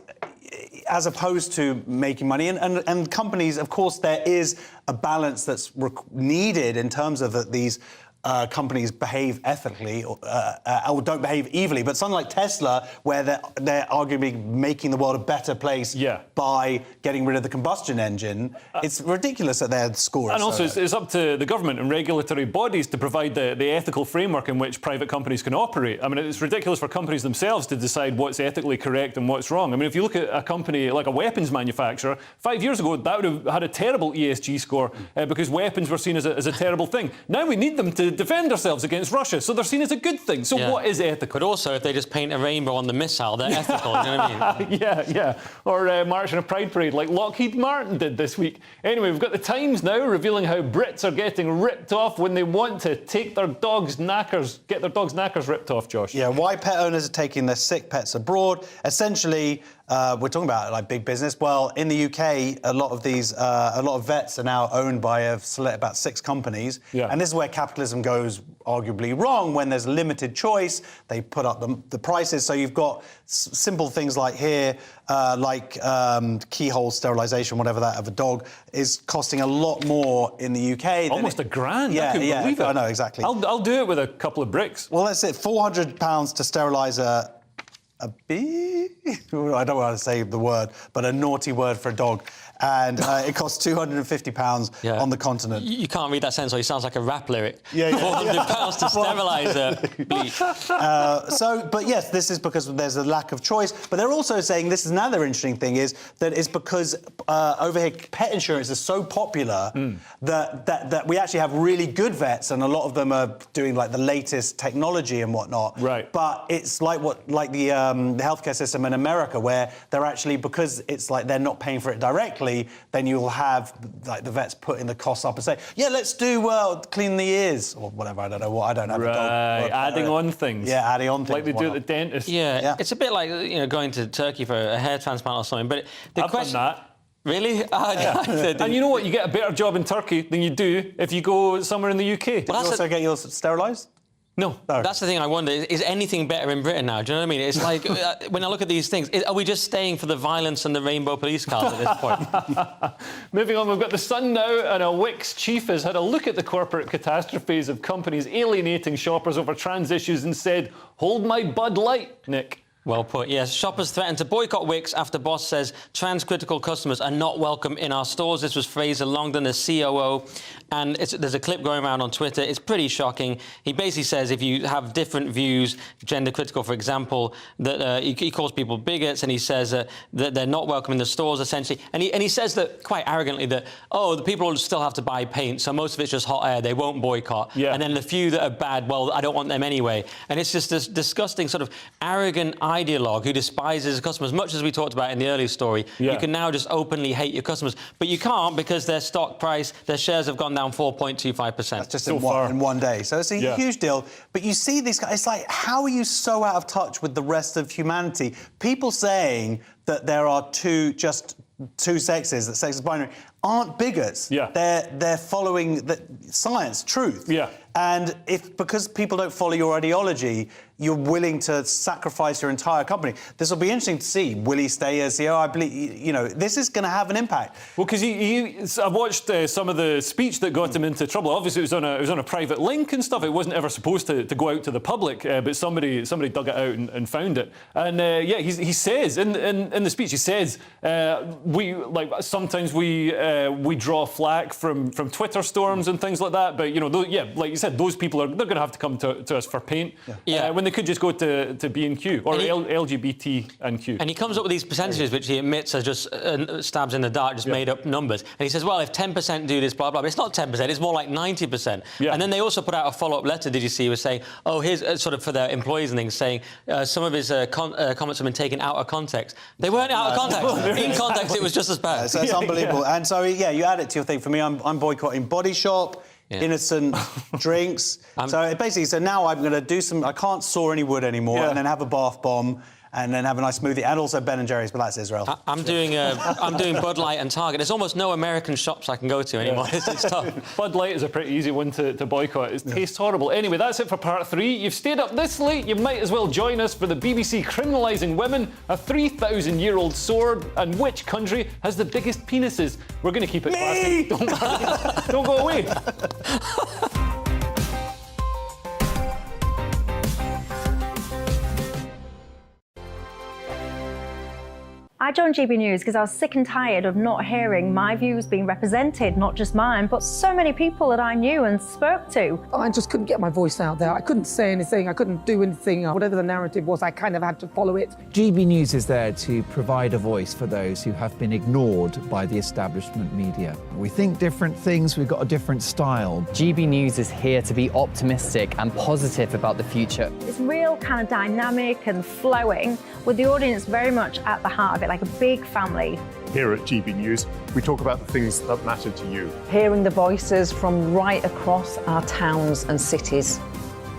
as opposed to making money. And companies, of course, there is a balance that's needed in terms of these companies behave ethically or don't behave evilly, but something like Tesla, where they're arguably making the world a better place by getting rid of the combustion engine, it's ridiculous that their score is and also, so it's up to the government and regulatory bodies to provide the ethical framework in which private companies can operate. I mean, it's ridiculous for companies themselves to decide what's ethically correct and what's wrong. I mean, if you look at a company like a weapons manufacturer, 5 years ago, that would have had a terrible ESG score because weapons were seen as a terrible thing. Now we need them to defend ourselves against Russia, so they're seen as a good thing. So what is ethical? But also, if they just paint a rainbow on the missile, they're ethical, you know what I mean? Yeah. Or march in a pride parade like Lockheed Martin did this week. Anyway, we've got the Times now revealing how Brits are getting ripped off when they want to take their dogs' knackers, get their dogs' knackers ripped off, Josh. Yeah, why pet owners are taking their sick pets abroad. Essentially, we're talking about like big business. Well, in the UK, a lot of vets are now owned by about 6 companies. Yeah. And this is where capitalism goes arguably wrong. When there's limited choice, they put up the prices. So you've got simple things like here, keyhole sterilisation, whatever that, of a dog is costing a lot more in the UK. Almost $1,000. Yeah, I couldn't believe it. I know, exactly. I'll do it with a couple of bricks. Well, that's it. £400 to sterilise a bee? I don't want to say the word, but a naughty word for a dog. And it costs £250 on the continent. You can't read that sentence, or it sounds like a rap lyric. Yeah. £400 to sterilise a bee. But yes, this is because there's a lack of choice. But they're also saying, this is another interesting thing, is that it's because over here pet insurance is so popular that we actually have really good vets, and a lot of them are doing like the latest technology and whatnot. Right. But it's like the healthcare system in America, where they're actually, because it's like they're not paying for it directly, then you'll have like the vets putting the costs up and say, yeah, let's do clean the ears or whatever. I don't know what. I don't have a dog. Adding on things. Yeah, adding on things. Like they do at the dentist. Yeah, it's a bit like going to Turkey for a hair transplant or something. But I've done that. Really? And you know what? You get a better job in Turkey than you do if you go somewhere in the UK. Did you also get yours sterilised? No. That's the thing I wonder. Is anything better in Britain now? Do you know what I mean? It's like, when I look at these things, are we just staying for the violence and the rainbow police cars at this point? Moving on, we've got The Sun now, and a Wix chief has had a look at the corporate catastrophes of companies alienating shoppers over trans issues and said, hold my Bud Light, Nick. Well put, yes. Shoppers threatened to boycott Wix after boss says trans-critical customers are not welcome in our stores. This was Fraser Longdon, the COO, and there's a clip going around on Twitter. It's pretty shocking. He basically says if you have different views, gender-critical, for example, that he calls people bigots, and he says that they're not welcome in the stores, essentially. And he says that quite arrogantly that, the people will still have to buy paint, so most of it's just hot air. They won't boycott. Yeah. And then the few that are bad, well, I don't want them anyway. And it's just this disgusting sort of arrogant ideologue who despises customers, much as we talked about in the earlier story. Yeah. You can now just openly hate your customers, but you can't because their stock price, their shares have gone down 4.25%. That's just in one day. So it's a huge deal. But you see these guys, it's like, how are you so out of touch with the rest of humanity? People saying that there are two sexes, that sex is binary, aren't bigots. Yeah. They're following the science, truth. Yeah. And because people don't follow your ideology, you're willing to sacrifice your entire company. This will be interesting to see. Will he stay as CEO? I believe, this is going to have an impact. Well, because I watched some of the speech that got him into trouble. Obviously, it was on a private link and stuff. It wasn't ever supposed to go out to the public, but somebody dug it out and found it. And he says in the speech, he says sometimes we draw flack from Twitter storms and things like that. But like you said, those people they're going to have to come to us for paint. Yeah. When they could just go to B&Q or LGBT and Q. And he comes up with these percentages, which he admits are just stabs in the dark, just made up numbers. And he says, well, if 10% do this, blah, blah, but it's not 10%, it's more like 90%. Yeah. And then they also put out a follow-up letter, did you see, was saying, here's sort of for their employees and things, saying some of his comments have been taken out of context. They weren't out of context. In context, it was just as bad. So it's unbelievable. Yeah. And so, you add it to your thing. For me, I'm boycotting Body Shop, innocent drinks. So now I'm going to do I can't saw any wood anymore, and then have a bath bomb, and then have a nice smoothie, and also Ben & Jerry's, but that's Israel. I'm doing Bud Light and Target. There's almost no American shops I can go to anymore. It's tough. Bud Light is a pretty easy one to boycott. It tastes horrible. Anyway, that's it for part 3. You've stayed up this late, you might as well join us for the BBC criminalising women, a 3,000-year-old sword, and which country has the biggest penises. We're going to keep it classic. Don't go away. I joined GB News because I was sick and tired of not hearing my views being represented, not just mine, but so many people that I knew and spoke to. I just couldn't get my voice out there. I couldn't say anything. I couldn't do anything. Whatever the narrative was, I kind of had to follow it. GB News is there to provide a voice for those who have been ignored by the establishment media. We think different things, we've got a different style. GB News is here to be optimistic and positive about the future. It's real kind of dynamic and flowing, with the audience very much at the heart of it, like a big family. Here at GB News, we talk about the things that matter to you. Hearing the voices from right across our towns and cities,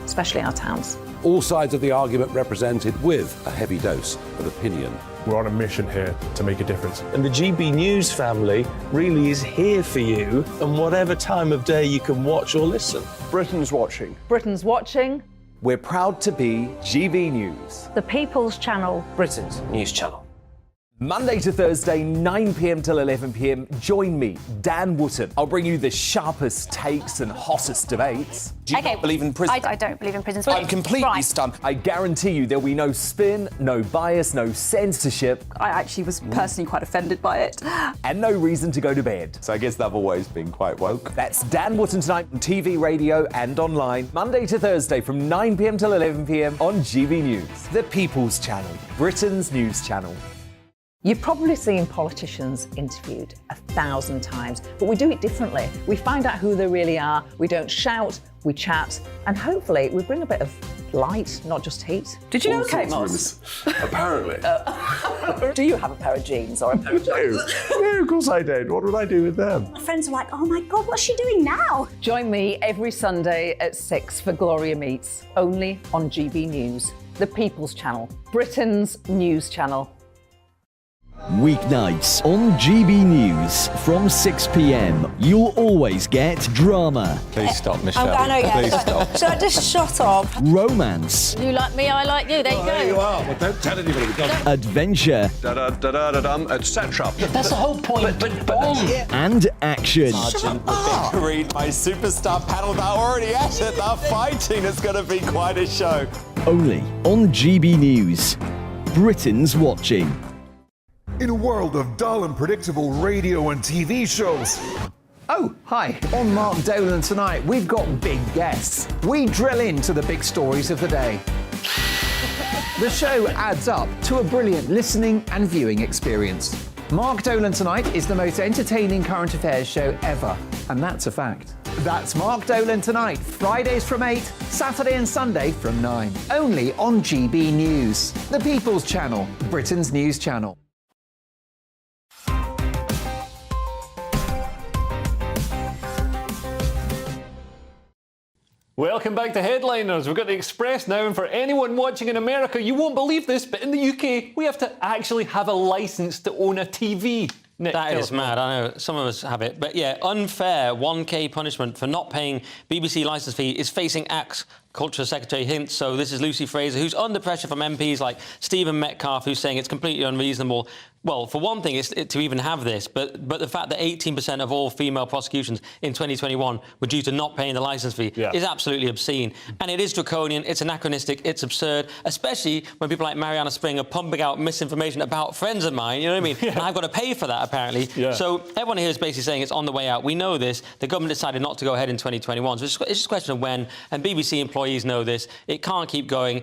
especially our towns. All sides of the argument represented with a heavy dose of opinion. We're on a mission here to make a difference. And the GB News family really is here for you, and whatever time of day you can watch or listen. Britain's watching. Britain's watching. We're proud to be GB News. The People's Channel. Britain's news channel. Monday to Thursday, 9 p.m. till 11 p.m. Join me, Dan Wootton. I'll bring you the sharpest takes and hottest debates. Do you not believe in prison? I don't believe in prison. I'm completely stunned. I guarantee you there'll be no spin, no bias, no censorship. I actually was personally quite offended by it. And no reason to go to bed. So I guess they've always been quite woke. That's Dan Wootton tonight on TV, radio and online. Monday to Thursday from 9 p.m. till 11 p.m. on GB News. The People's Channel, Britain's news channel. You've probably seen politicians interviewed 1,000 times, but we do it differently. We find out who they really are, we don't shout, we chat, and hopefully we bring a bit of light, not just heat. Did you know Kate Moss? Apparently. Do you have a pair of jeans or a pair of jeans? No, of course I don't. What would I do with them? My friends are like, oh my God, what's she doing now? Join me every Sunday at 6 for Gloria Meets, only on GB News, the People's Channel, Britain's news channel. Weeknights on GB News from 6 p.m. You'll always get drama. Please stop, Michelle. I know, yeah. Please stop. Should I just shut up? Romance. You like me, I like you. There you go. There you are. Well, don't tell anybody. Adventure. Etc. That's the whole point. But And action. Sergeant, the big read, my superstar panel that already at it. They're fighting. It's going to be quite a show. Only on GB News. Britain's watching. In a world of dull and predictable radio and TV shows. Oh, hi. On Mark Dolan tonight, we've got big guests. We drill into the big stories of the day. The show adds up to a brilliant listening and viewing experience. Mark Dolan Tonight is the most entertaining current affairs show ever, and that's a fact. That's Mark Dolan Tonight, Fridays from 8, Saturday and Sunday from 9. Only on GB News, the People's Channel, Britain's news channel. Welcome back to Headliners. We've got the Express now, and for anyone watching in America, you won't believe this, but in the UK, we have to actually have a licence to own a TV. Nick, that is mad, I know. Some of us have it. But yeah, unfair 1K punishment for not paying BBC licence fee is facing axe, Culture Secretary hints. So this is Lucy Fraser, who's under pressure from MPs like Stephen Metcalfe, who's saying it's completely unreasonable. Well, for one thing, it's to even have this, but the fact that 18% of all female prosecutions in 2021 were due to not paying the licence fee is absolutely obscene. And it is draconian, it's anachronistic, it's absurd, especially when people like Mariana Spring are pumping out misinformation about friends of mine, you know what I mean? And I've got to pay for that, apparently. So everyone here is basically saying it's on the way out. We know this. The government decided not to go ahead in 2021. So it's just a question of when, and BBC employees know this. It can't keep going.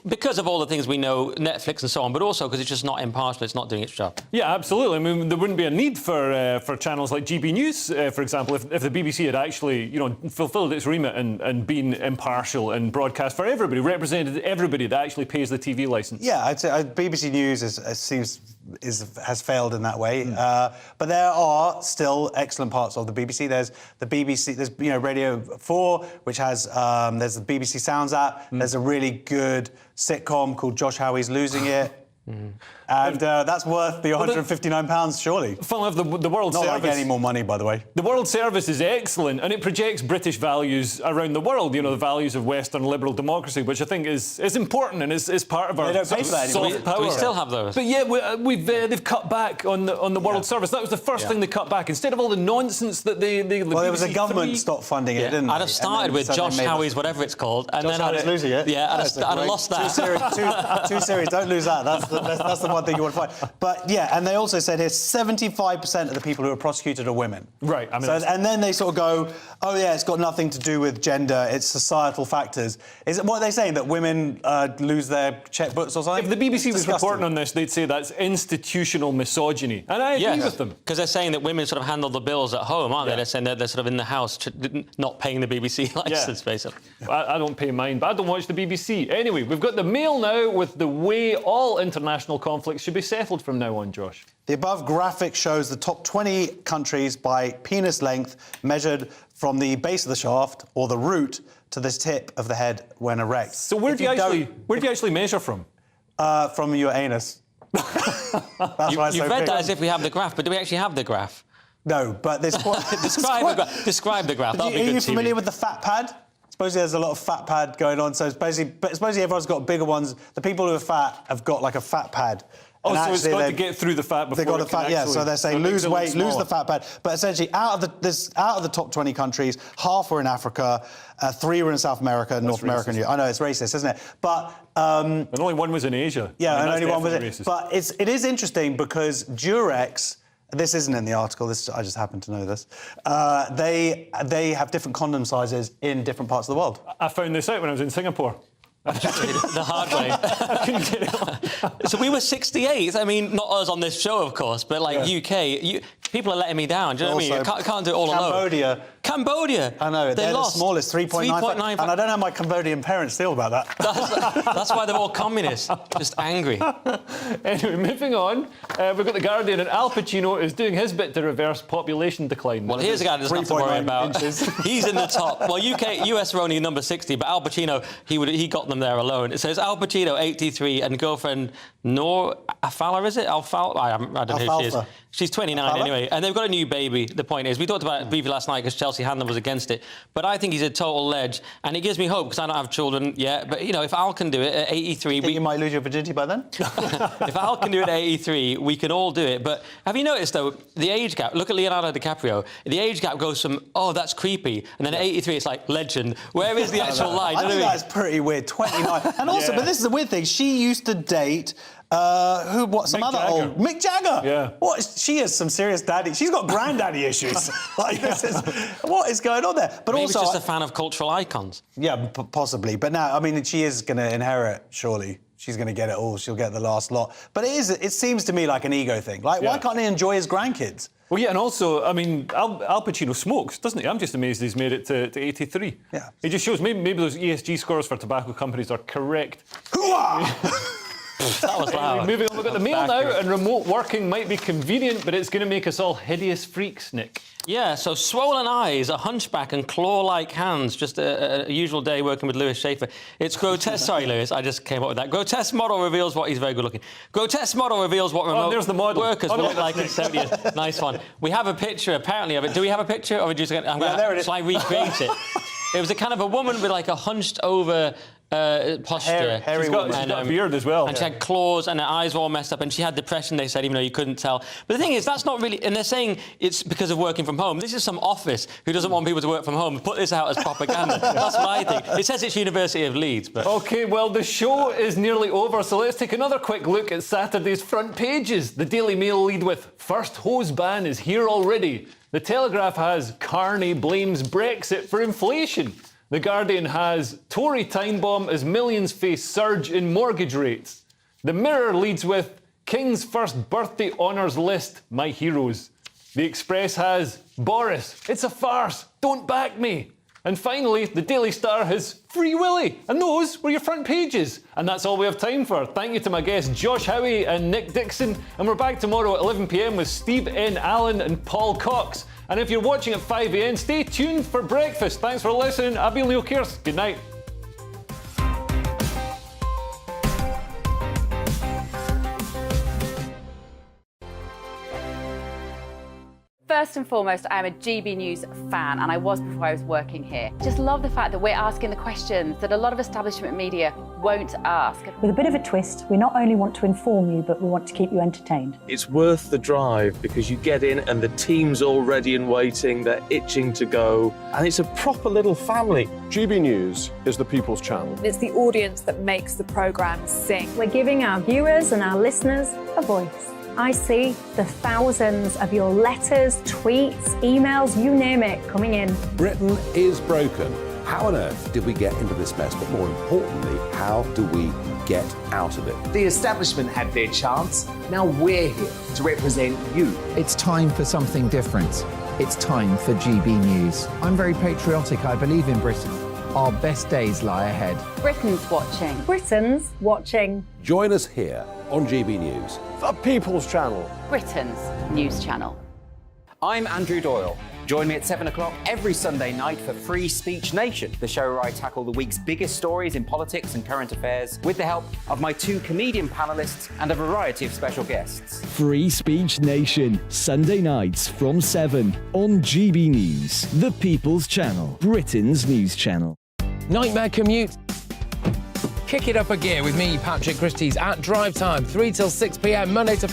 Because of all the things we know, Netflix and so on, but also because it's just not impartial, it's not doing its job. Yeah, absolutely. I mean, there wouldn't be a need for channels like GB News, for example, if the BBC had actually, fulfilled its remit and been impartial and broadcast for everybody, represented everybody that actually pays the TV licence. Yeah, I'd say BBC News has failed in that way, but there are still excellent parts of the BBC. There's the BBC, there's Radio 4, which has there's the BBC Sounds app. There's a really good sitcom called Josh Howie's Losing It. And that's worth the £159, surely. Funnily enough, the World Service... Not like any more money, by the way. The World Service is excellent, and it projects British values around the world, the values of Western liberal democracy, which I think is important and is part of our soft power. Do we still have those? But yeah, they've cut back on the World Service. That was the first thing they cut back. Instead of all the nonsense that well, there was a government stopped funding it, didn't they? I'd have started with Josh Howie's, whatever it's called, and Josh then Howie's Losing It. Yeah, I'd have lost that. Two series, don't lose that. That's That's the one thing you want to find. But yeah, and they also said here 75% of the people who are prosecuted are women. Right. I mean, and then they sort of go, oh yeah, it's got nothing to do with gender, it's societal factors. Is it what are they saying, that women lose their checkbooks or something? If the BBC was reporting on this, they'd say that's institutional misogyny, and I agree with them. Because they're saying that women sort of handle the bills at home, aren't they? They're saying they're sort of in the house, not paying the BBC licence, basically. I don't pay mine, but I don't watch the BBC. Anyway, we've got the Mail now with the way all international conflicts should be settled from now on, Josh. The above graphic shows the top 20 countries by penis length measured from the base of the shaft or the root to the tip of the head when erect. So where do you actually measure from? From your anus. You've read that as if we have the graph, but do we actually have the graph? No, but there's describe the graph. Are you familiar with the fat pad? Supposedly there's a lot of fat pad going on, so supposedly everyone's got bigger ones. The people who are fat have got like a fat pad. Oh, so it's got to get through the fat before they've got the fat, yeah. So they're saying lose weight, lose the fat pad. But essentially, out of the top 20 countries, half were in Africa, 3 were in South America, North America, and Europe. I know it's racist, isn't it? But and only one was in Asia. Yeah, and only one was in. Racist. But it is interesting because Durex. This isn't in the article. I just happen to know this. They have different condom sizes in different parts of the world. I found this out when I was in Singapore. The hard way. So we were 68th. I mean, not us on this show, of course, but like UK. People are letting me down. Do you know what I mean? I can't do it all alone. Cambodia. I know. They're lost. the smallest, 3.95. And I don't know how my Cambodian parents feel about that. That's why they're all communists. Just angry. Anyway, moving on. We've got The Guardian, and Al Pacino is doing his bit to reverse population decline. Well, here's a guy that doesn't have to worry about. He's in the top. Well, US are only number 60, but Al Pacino, he got them there alone. It says Al Pacino, 83, and girlfriend Noor Afala, is it? Alfalfa? I don't know who she is. She's 29 anyway, and they've got a new baby. The point is, we talked about it briefly last night because Chelsea Handler was against it, but I think he's a total ledge, and it gives me hope because I don't have children yet. But you know, if Al can do it at 83, you might lose your virginity by then. If Al can do it at 83, we can all do it. But have you noticed though the age gap? Look at Leonardo DiCaprio. The age gap goes from that's creepy, and then at 83 it's like legend. Where is the actual line? I think that's pretty weird. 29, and also, but this is the weird thing. She used to date. Mick Jagger. Yeah. She has some serious daddy. She's got granddaddy issues. What is going on there? But maybe also, she's just a fan of cultural icons. Yeah, possibly. But now, I mean, she is going to inherit. Surely, she's going to get it all. She'll get the last lot. But it seems to me like an ego thing. Like, why can't he enjoy his grandkids? Well, yeah, and also, I mean, Al Pacino smokes, doesn't he? I'm just amazed he's made it to 83. Yeah. It just shows maybe those ESG scores for tobacco companies are correct. That was loud. Moving on, we've got the Mail now, and remote working might be convenient, but it's going to make us all hideous freaks, Nick. Yeah, so swollen eyes, a hunchback and claw-like hands. Just a usual day working with Lewis Schaefer. It's grotesque. Sorry, Lewis, I just came up with that. Grotesque model reveals what... He's very good looking. Grotesque model reveals what remote there's the model. workers will look like in 7 years. Nice one. We have a picture, apparently, of it. Do we have a picture? Or just there it is. Shall I recreate it? It was a kind of a woman with like a hunched-over... posture. She's got a beard as well. And she had claws and her eyes were all messed up and she had depression, they said, even though you couldn't tell. But the thing is, that's not really... And they're saying it's because of working from home. This is some office who doesn't want people to work from home. Put this out as propaganda. That's what I think. It says it's University of Leeds, but... OK, well, the show is nearly over, so let's take another quick look at Saturday's front pages. The Daily Mail lead with, first hose ban is here already. The Telegraph has, Carney blames Brexit for inflation. The Guardian has Tory time bomb as millions face surge in mortgage rates. The Mirror leads with King's first birthday honours list, my heroes. The Express has Boris, it's a farce, don't back me. And finally, the Daily Star has Free Willy. And those were your front pages. And that's all we have time for. Thank you to my guests Josh Howie and Nick Dixon. And we're back tomorrow at 11 p.m. with Steve N. Allen and Paul Cox. And if you're watching at 5 a.m, stay tuned for breakfast. Thanks for listening. I've been Leo Kearse. Good night. First and foremost, I am a GB News fan, and I was before I was working here. Just love the fact that we're asking the questions that a lot of establishment media won't ask. With a bit of a twist, we not only want to inform you, but we want to keep you entertained. It's worth the drive because you get in and the team's all ready and waiting, they're itching to go, and it's a proper little family. GB News is the people's channel. It's the audience that makes the programme sing. We're giving our viewers and our listeners a voice. I see the thousands of your letters, tweets, emails, you name it, coming in. Britain is broken. How on earth did we get into this mess? But more importantly, how do we get out of it? The establishment had their chance. Now we're here to represent you. It's time for something different. It's time for GB News. I'm very patriotic. I believe in Britain. Our best days lie ahead. Britain's watching. Britain's watching. Join us here on GB News. The people's channel. Britain's news channel. I'm Andrew Doyle. Join me at 7 o'clock every Sunday night for Free Speech Nation, the show where I tackle the week's biggest stories in politics and current affairs with the help of my 2 comedian panellists and a variety of special guests. Free Speech Nation, Sunday nights from 7 on GB News, the people's channel, Britain's news channel. Nightmare commute? Kick it up a gear with me, Patrick Christie's at Drive Time, 3 till 6 p.m, Monday to